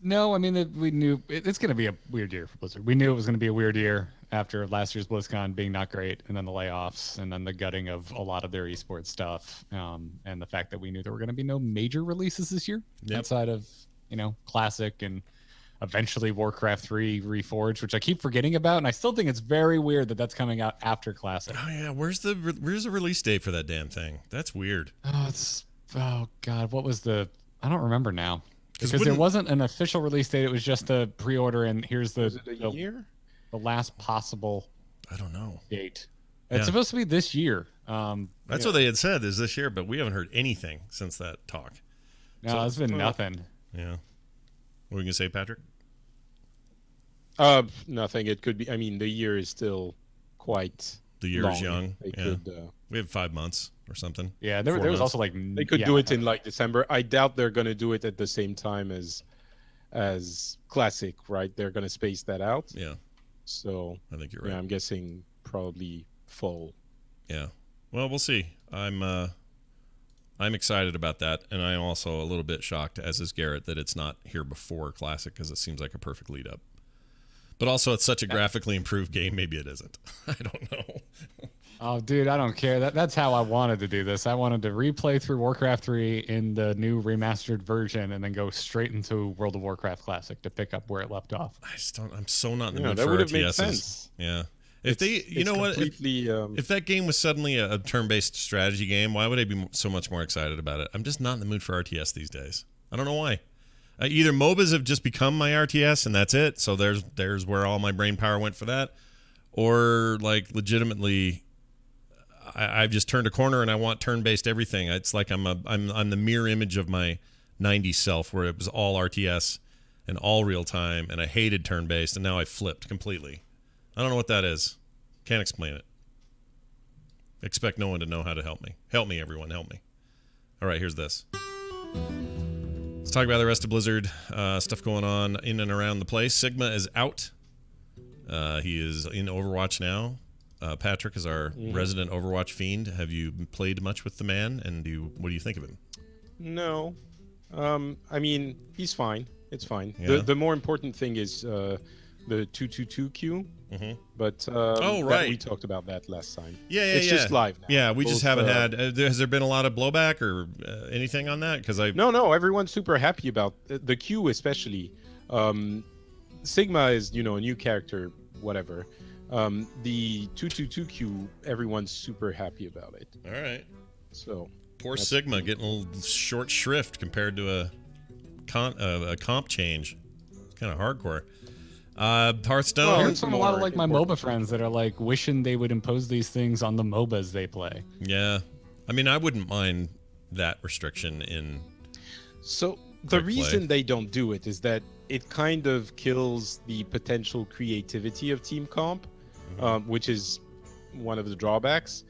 No, I mean, we knew it's going to be a weird year for Blizzard. We knew it was going to be a weird year after last year's BlizzCon being not great, and then the layoffs, and then the gutting of a lot of their esports stuff, and the fact that we knew there were going to be no major releases this year outside of, Classic and eventually Warcraft 3 Reforged, which I keep forgetting about, and I still think it's very weird that that's coming out after Classic. Oh yeah, where's the release date for that damn thing? That's weird. Oh God, what was the? I don't remember now. Because there wouldn't- wasn't an official release date. It was just a pre-order, and here's Was it a year? the last possible I don't know. date. Yeah. It's supposed to be this year. That's what they had said is this year, but we haven't heard anything since that talk. No, So- it's been nothing. Yeah. What were you gonna say, Patrick? Nothing. It could be. I mean, the year is still quite. The year is long. young. They Yeah. could. We have 5 months or something. Yeah, there 4 was months. also like They could yeah, do it in December. I doubt they're going to do it at the same time as Classic, right? They're going to space that out. Yeah, So I think you're right. yeah, I'm guessing probably fall. Yeah. Well, we'll see. I'm excited about that, and I'm also a little bit shocked, as is Garrett, that it's not here before Classic, because it seems like a perfect lead up. But also, it's such a graphically improved game. Maybe it isn't. I don't know. Oh, dude, I don't care. That's how I wanted to do this. I wanted to replay through Warcraft 3 in the new remastered version, and then go straight into World of Warcraft Classic to pick up where it left off. I just don't. I'm so not in the Yeah, mood that for would have made RTSs. sense. Yeah. If they, you know what? Completely. If that game was suddenly a turn-based strategy game, why would I be so much more excited about it? I'm just not in the mood for RTS these days. I don't know why. Either MOBAs have just become my RTS and that's it. So there's where all my brain power went for that, or like legitimately, I've just turned a corner and I want turn-based everything. It's like I'm the mirror image of my 90s self, where it was all RTS and all real time, and I hated turn-based, and now I flipped completely. I don't know what that is. Can't explain it. Expect no one to know how to help me. Help me, everyone. Help me. All right, here's this. Let's talk about the rest of Blizzard stuff going on in and around the place. Sigma is out. He is in Overwatch now. Patrick is our resident Overwatch fiend. Have you played much with the man, and what do you think of him? No. I mean, he's fine. It's fine. Yeah. The more important thing is the 222Q. Mm-hmm. But right. we talked about that last time. Yeah, it's just live now. Yeah, we just haven't had. Has there been a lot of blowback or anything on that? Because No, everyone's super happy about the Q, especially. Sigma is a new character, whatever. The 222Q, everyone's super happy about it. All right. So poor Sigma getting a little short shrift compared to a comp change. It's kind of hardcore. Hearthstone. Well, I heard from a lot of like my MOBA friends that are like wishing they would impose these things on the MOBAs they play. Yeah, I mean, I wouldn't mind that restriction in. So the reason they don't do it is that it kind of kills the potential creativity of team comp, which is one of the drawbacks.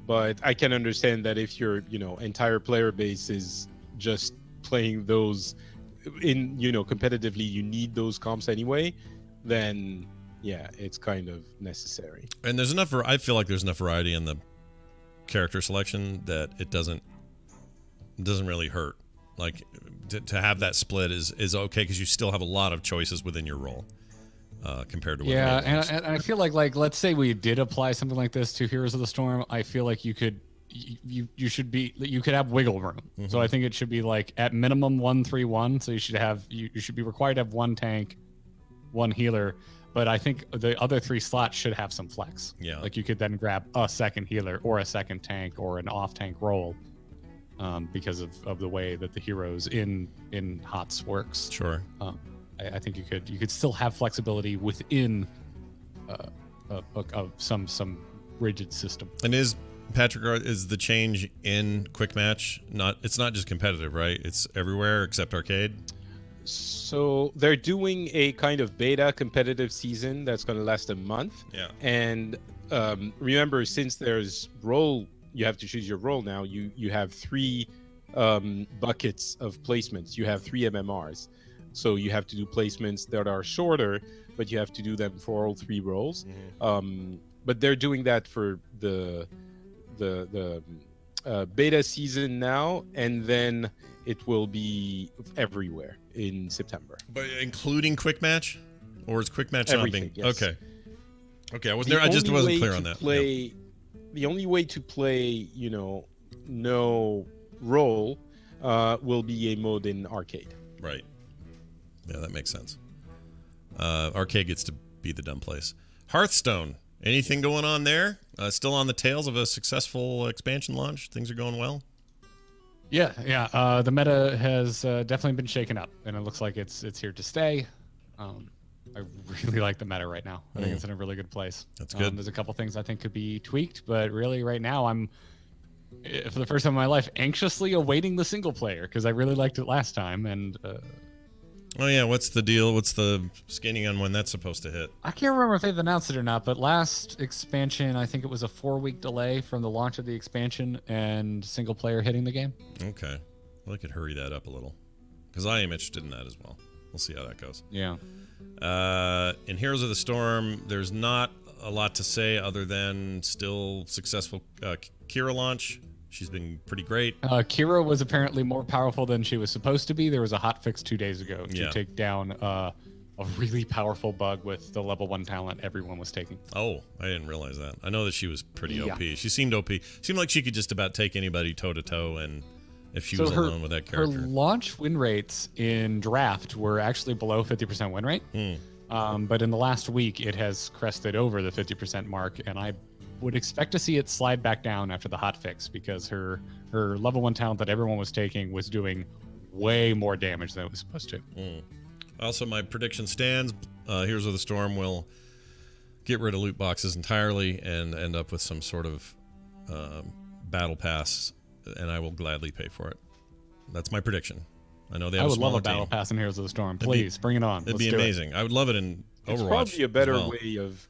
But I can understand that if your entire player base is just playing those in competitively, you need those comps anyway. Then yeah, it's kind of necessary. And there's enough. I feel like there's enough variety in the character selection that it doesn't really hurt. Like to have that split is okay because you still have a lot of choices within your role compared to what and I feel like let's say we did apply something like this to Heroes of the Storm. I feel like you could have wiggle room. Mm-hmm. So I think it should be like at minimum 1-3-1. So you should be required to have one tank, one healer, but I think the other 3 slots should have some flex. Yeah. Like you could then grab a second healer or a second tank or an off tank role, because of the way that the heroes in HOTS works. Sure. I think you could still have flexibility within some rigid system. And is the change in quick match it's not just competitive, right? It's everywhere except arcade. So they're doing a kind of beta competitive season that's going to last a month. Yeah. And remember, since there's role, you have to choose your role now. You have 3 buckets of placements. You have 3 MMRs. So you have to do placements that are shorter, but you have to do them for all 3 roles. Mm-hmm. But they're doing that for the beta season now, and then it will be everywhere in September. But including quick match, or is quick match everything, not being yes. Okay. I just wasn't clear on that. The only way to play, no role, will be a mode in arcade. Right. Yeah, that makes sense. Arcade gets to be the dumb place. Hearthstone. Anything going on there? Still on the tails of a successful expansion launch? Things are going well? Yeah. The meta has definitely been shaken up, and it looks like it's here to stay. I really like the meta right now. I think it's in a really good place. That's good. There's a couple things I think could be tweaked, but really right now I'm, for the first time in my life, anxiously awaiting the single player because I really liked it last time. And oh yeah, what's the deal? What's the skinning on when that's supposed to hit? I can't remember if they've announced it or not, but last expansion, I think it was a 4-week delay from the launch of the expansion and single player hitting the game. Okay. Well, I could hurry that up a little because I am interested in that as well. We'll see how that goes. Yeah. In Heroes of the Storm, there's not a lot to say other than still successful Kira launch. She's been pretty great. Kira was apparently more powerful than she was supposed to be. There was a hotfix 2 days ago to take down a really powerful bug with the level 1 talent everyone was taking. Oh, I didn't realize that. I know that she was pretty OP. She seemed OP. Seemed like she could just about take anybody toe-to-toe, and if she was alone with that character. Her launch win rates in draft were actually below 50% win rate. But in the last week, it has crested over the 50% mark, and I would expect to see it slide back down after the hotfix because her level 1 talent that everyone was taking was doing way more damage than it was supposed to. Also, my prediction stands. Heroes of the Storm will get rid of loot boxes entirely and end up with some sort of battle pass, and I will gladly pay for it. That's my prediction. I know they have I a would love smaller a battle team. pass in Heroes of the Storm. Please bring it on. It'd Let's be do it. amazing. I would love it in Overwatch. It's probably a better as well. way of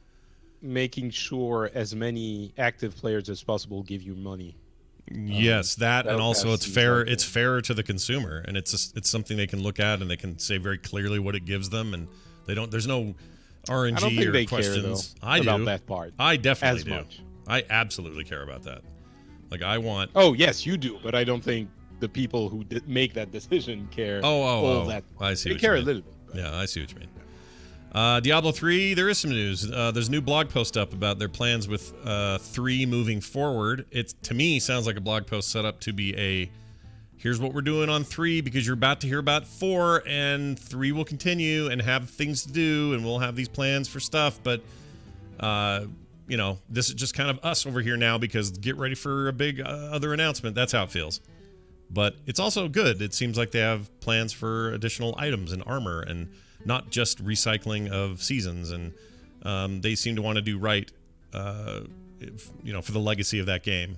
making sure as many active players as possible give you money. Yes, that, and battle also pass it's seems fair. like It's a- fairer to the consumer, and it's something they can look at and they can say very clearly what it gives them, and they don't. There's no RNG I don't think or they questions. care, though, I about do. that part. I definitely as do. much. I absolutely care about that. Like I want. Oh, yes, you do, but I don't think the people who make that decision care all that. I see. They what care you a mean. little bit. but- Yeah, I see what you mean. Diablo 3, there is some news. There's a new blog post up about their plans with 3 moving forward. It, to me, sounds like a blog post set up to be a, here's what we're doing on 3 because you're about to hear about 4, and 3 will continue and have things to do, and we'll have these plans for stuff, but, you know, this is just kind of us over here now because get ready for a big other announcement. That's how it feels. But it's also good. It seems like they have plans for additional items and armor and not just recycling of seasons. And they seem to want to do right, you know, for the legacy of that game.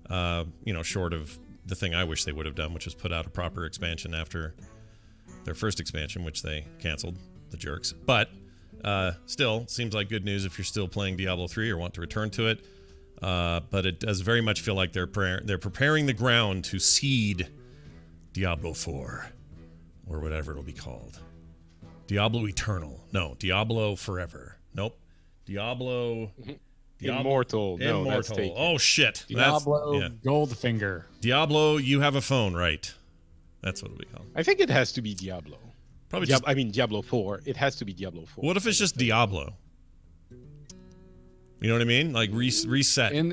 You know, short of the thing I wish they would have done, which is put out a proper expansion after their first expansion, which they canceled, the jerks. But still, seems like good news if you're still playing Diablo 3 or want to return to it. But it does very much feel like they're preparing the ground to seed Diablo 4, or whatever it'll be called. Diablo Eternal. No, Diablo Forever. Nope. Diablo Immortal. No, that's Immortal. taken. Oh shit. Diablo That's, Goldfinger. Diablo, you have a phone, right? That's what it'll be called. I think it has to be Diablo. Probably just. I mean, Diablo 4. It has to be Diablo 4. What if it's just Diablo? You know what I mean? Like reset. In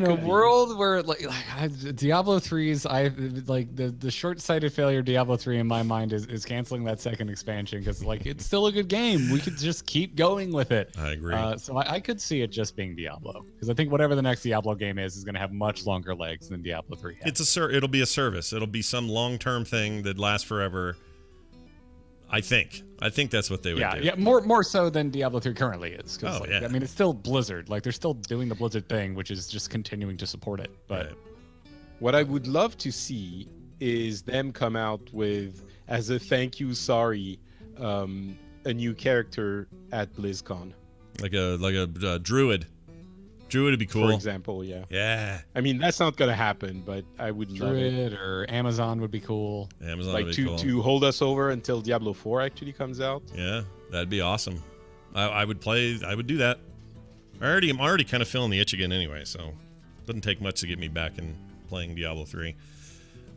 a world where Diablo 3's the short-sighted failure of Diablo 3 in my mind is canceling that second expansion because like it's still a good game. We could just keep going with it. I agree. So I could see it just being Diablo because I think whatever the next Diablo game is going to have much longer legs than Diablo 3 has. It'll be a service. It'll be some long-term thing that lasts forever. I think that's what they would do. Yeah, more so than Diablo 3 currently is. 'Cause, Oh, yeah. I mean, it's still Blizzard. Like they're still doing the Blizzard thing, which is just continuing to support it. But Right. What I would love to see is them come out with, as a thank you, sorry, a new character at BlizzCon, Like a druid. Druid would be cool. for example. Yeah. Yeah. I mean, that's not gonna happen, but I would love it. Druid or Amazon would be cool. Amazon Like would be cool. to hold us over until Diablo 4 actually comes out. Yeah, that'd be awesome. I would do that. I'm already kind of feeling the itch again anyway, so it doesn't take much to get me back in playing Diablo 3. In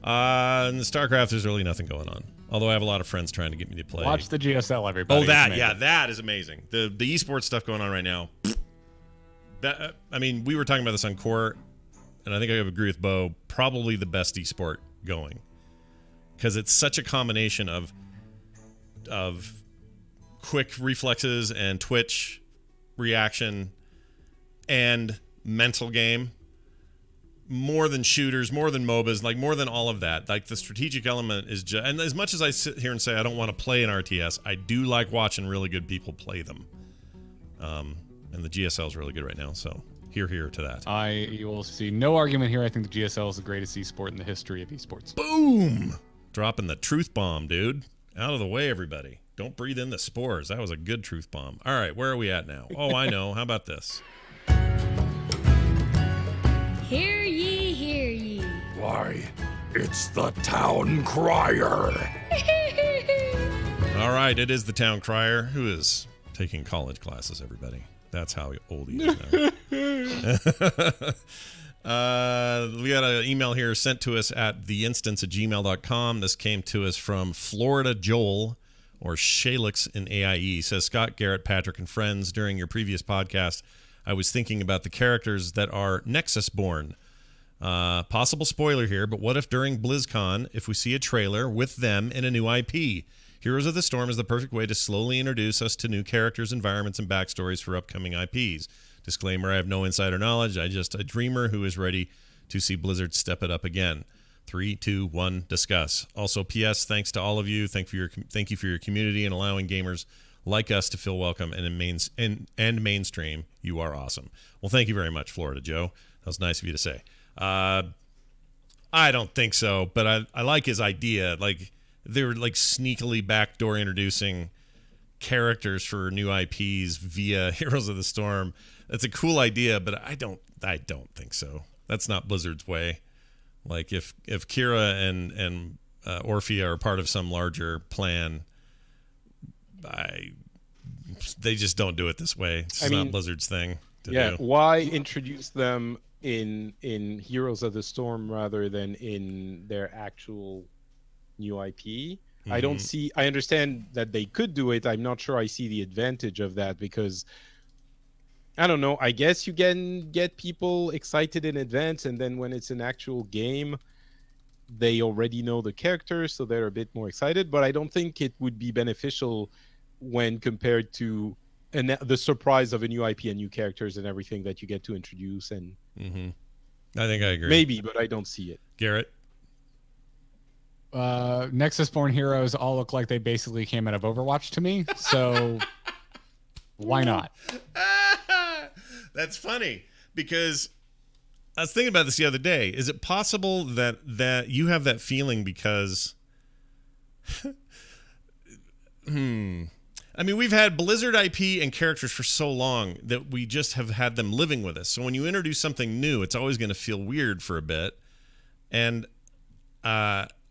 the StarCraft, there's really nothing going on. Although I have a lot of friends trying to get me to play. Watch the GSL, everybody. Oh, It's that, amazing. yeah, that is amazing. The esports stuff going on right now. That, I mean, we were talking about this on Court, and I think I would agree with Bo. Probably the best esport going, because it's such a combination of quick reflexes and twitch reaction and mental game. More than shooters, more than MOBAs, like more than all of that. Like the strategic element is just, and as much as I sit here and say I don't want to play an RTS, I do like watching really good people play them. And the GSL is really good right now, so hear to that. You will see no argument here. I think the GSL is the greatest esport in the history of esports. Boom! Dropping the truth bomb, dude. Out of the way, everybody. Don't breathe in the spores. That was a good truth bomb. All right, where are we at now? Oh, I know. How about this? Hear ye, hear ye. Why, it's the town crier. All right, it is the town crier who is taking college classes, everybody. That's how old he is now. We got an email here sent to us at theinstance@gmail.com. This came to us from Florida Joel, or Shalix in AIE. He says, Scott, Garrett, Patrick, and friends, during your previous podcast, I was thinking about the characters that are Nexus born. Possible spoiler here, but what if during BlizzCon, if we see a trailer with them in a new IP? Heroes of the Storm is the perfect way to slowly introduce us to new characters, environments, and backstories for upcoming IPs. Disclaimer, I have no insider knowledge. I'm just a dreamer who is ready to see Blizzard step it up again. 3, 2, 1, discuss. Also, P.S. Thanks to all of you. Thank you for your community and allowing gamers like us to feel welcome and mainstream. You are awesome. Well, thank you very much, Florida Joe. That was nice of you to say. I don't think so, but I like his idea. Like, they were like sneakily backdoor introducing characters for new IPs via Heroes of the Storm. That's a cool idea, but I don't think so. That's not Blizzard's way. Like, if Kira and Orphea are part of some larger plan, they just don't do it this way. It's not Blizzard's thing to do. Why introduce them in Heroes of the Storm rather than in their actual new IP? I don't see. I understand that they could do it. I'm not sure I see the advantage of that, because I don't know. I guess you can get people excited in advance, and then when it's an actual game, they already know the characters, so they're a bit more excited. But I don't think it would be beneficial when compared to the surprise of a new IP and new characters and everything that you get to introduce. And I think I agree. Maybe, but I don't see it. Garrett? Nexus Born Heroes all look like they basically came out of Overwatch to me, so why not? That's funny, because I was thinking about this the other day. Is it possible that you have that feeling because I mean, we've had Blizzard IP and characters for so long that we just have had them living with us. So when you introduce something new, it's always going to feel weird for a bit. And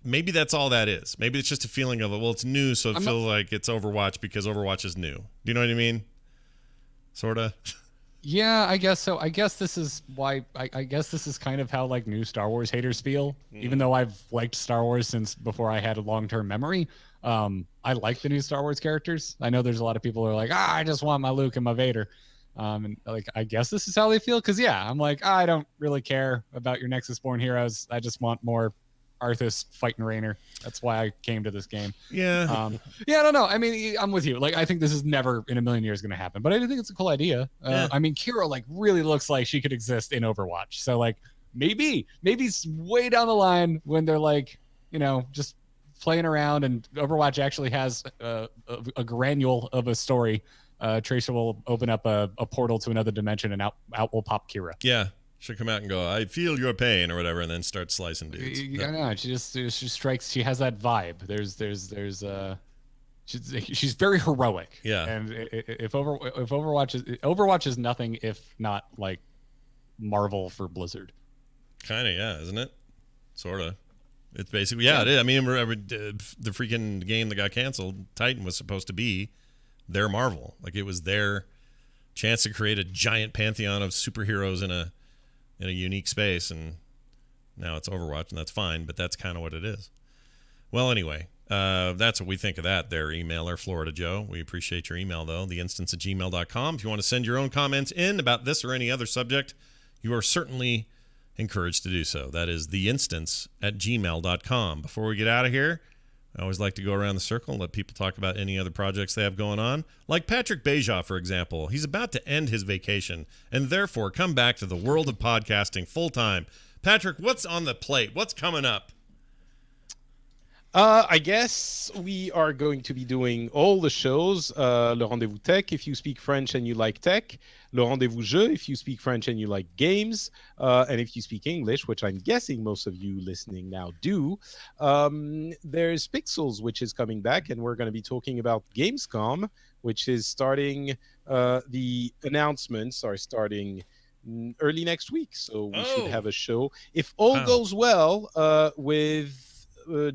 maybe that's all that is. Maybe it's just a feeling of, well, it's new, so it feels like it's Overwatch because Overwatch is new. Do you know what I mean? Sort of. Yeah, I guess so. I guess this is why. I guess this is kind of how like new Star Wars haters feel. Even though I've liked Star Wars since before I had a long-term memory, I like the new Star Wars characters. I know there's a lot of people who are like, I just want my Luke and my Vader. And like, I guess this is how they feel. Cause yeah, I'm like, I don't really care about your Nexus Born Heroes. I just want more Arthas fighting Raynor. That's why I came to this game. Yeah. Yeah, I don't know. I mean, I'm with you. Like, I think this is never in a million years going to happen, but I do think it's a cool idea. Yeah. I mean, Kira like really looks like she could exist in Overwatch. So like, maybe it's way down the line when they're like, you know, just playing around and Overwatch actually has a granule of a story. Tracer will open up a portal to another dimension and out will pop Kira. Yeah. She'll come out and go, I feel your pain, or whatever, and then start slicing dudes. I know. She strikes. She has that vibe. She's very heroic. Yeah. And if Overwatch is nothing if not like Marvel for Blizzard. Kind of, yeah, isn't it? Sort of. It's basically, yeah, it is. I mean, the freaking game that got canceled, Titan, was supposed to be their Marvel. Like, it was their chance to create a giant pantheon of superheroes in a unique space, and now it's Overwatch, and that's fine, but that's kind of what it is. Well, anyway, that's what we think of that there, emailer Florida Joe. We appreciate your email, though, theinstance@gmail.com. If you want to send your own comments in about this or any other subject, you are certainly encouraged to do so. That is theinstance@gmail.com. Before we get out of here, I always like to go around the circle and let people talk about any other projects they have going on. Like Patrick Beja, for example. He's about to end his vacation and therefore come back to the world of podcasting full time. Patrick, what's on the plate? What's coming up? I guess we are going to be doing all the shows. Le Rendezvous Tech, if you speak French and you like tech. Le Rendezvous Jeu, if you speak French and you like games. And if you speak English, which I'm guessing most of you listening now do. There's Pixels, which is coming back, and we're going to be talking about Gamescom, which is starting. The announcements are starting early next week. So we should have a show, if all goes well, with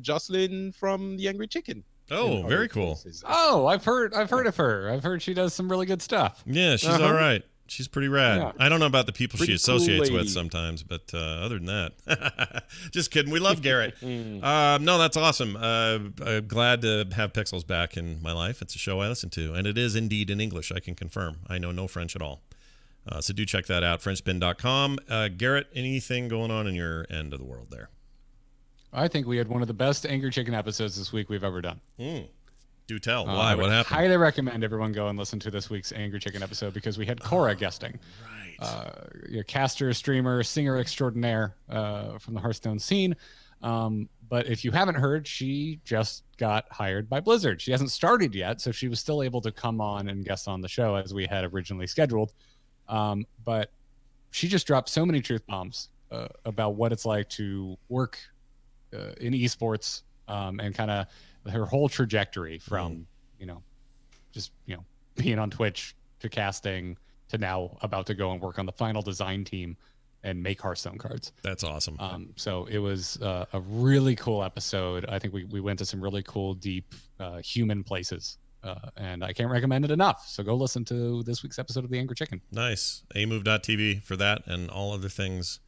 Jocelyn from The Angry Chicken. Oh, very cool. Oh, I've heard of her. I've heard she does some really good stuff. Yeah, she's all right. She's pretty rad. Yeah. I don't know about the people she associates cool with sometimes, but other than that, just kidding. We love Garrett. No, that's awesome. I'm glad to have Pixels back in my life. It's a show I listen to, and it is indeed in English. I can confirm. I know no French at all. So do check that out, FrenchSpin.com. Garrett, anything going on in your end of the world there? I think we had one of the best Angry Chicken episodes this week we've ever done. Do tell. Why? What happened? Highly recommend everyone go and listen to this week's Angry Chicken episode because we had Cora guesting. Right. Caster, streamer, singer extraordinaire from the Hearthstone scene. But if you haven't heard, she just got hired by Blizzard. She hasn't started yet, so she was still able to come on and guest on the show as we had originally scheduled. But she just dropped so many truth bombs about what it's like to work in esports, and kind of her whole trajectory from, just, being on Twitch to casting to now about to go and work on the final design team and make Hearthstone cards. That's awesome. So it was a really cool episode. I think we went to some really cool, deep human places. And I can't recommend it enough. So go listen to this week's episode of The Angry Chicken. Nice. amove.tv for that and all other things.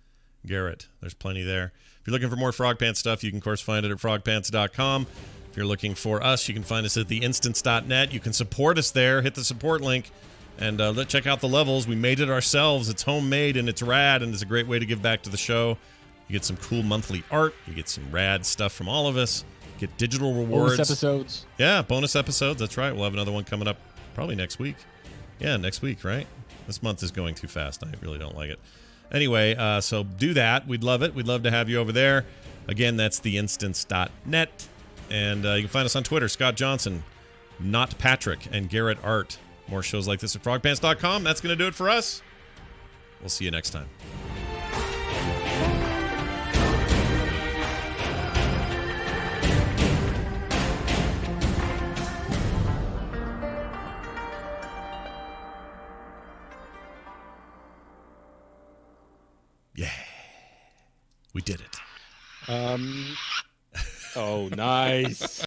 Garrett, there's plenty there. If you're looking for more Frog Pants stuff, you can, of course, find it at frogpants.com. If you're looking for us, you can find us at theinstance.net. You can support us there. Hit the support link and check out the levels. We made it ourselves. It's homemade and it's rad, and it's a great way to give back to the show. You get some cool monthly art. You get some rad stuff from all of us. Get digital rewards. Bonus episodes. Yeah, bonus episodes. That's right. We'll have another one coming up probably next week. Yeah, next week, right? This month is going too fast. I really don't like it. Anyway, so do that. We'd love it. We'd love to have you over there. Again, that's theinstance.net. And you can find us on Twitter, Scott Johnson, Not Patrick, and Garrett Art. More shows like this at frogpants.com. That's going to do it for us. We'll see you next time. Yeah. We did it. Oh, nice.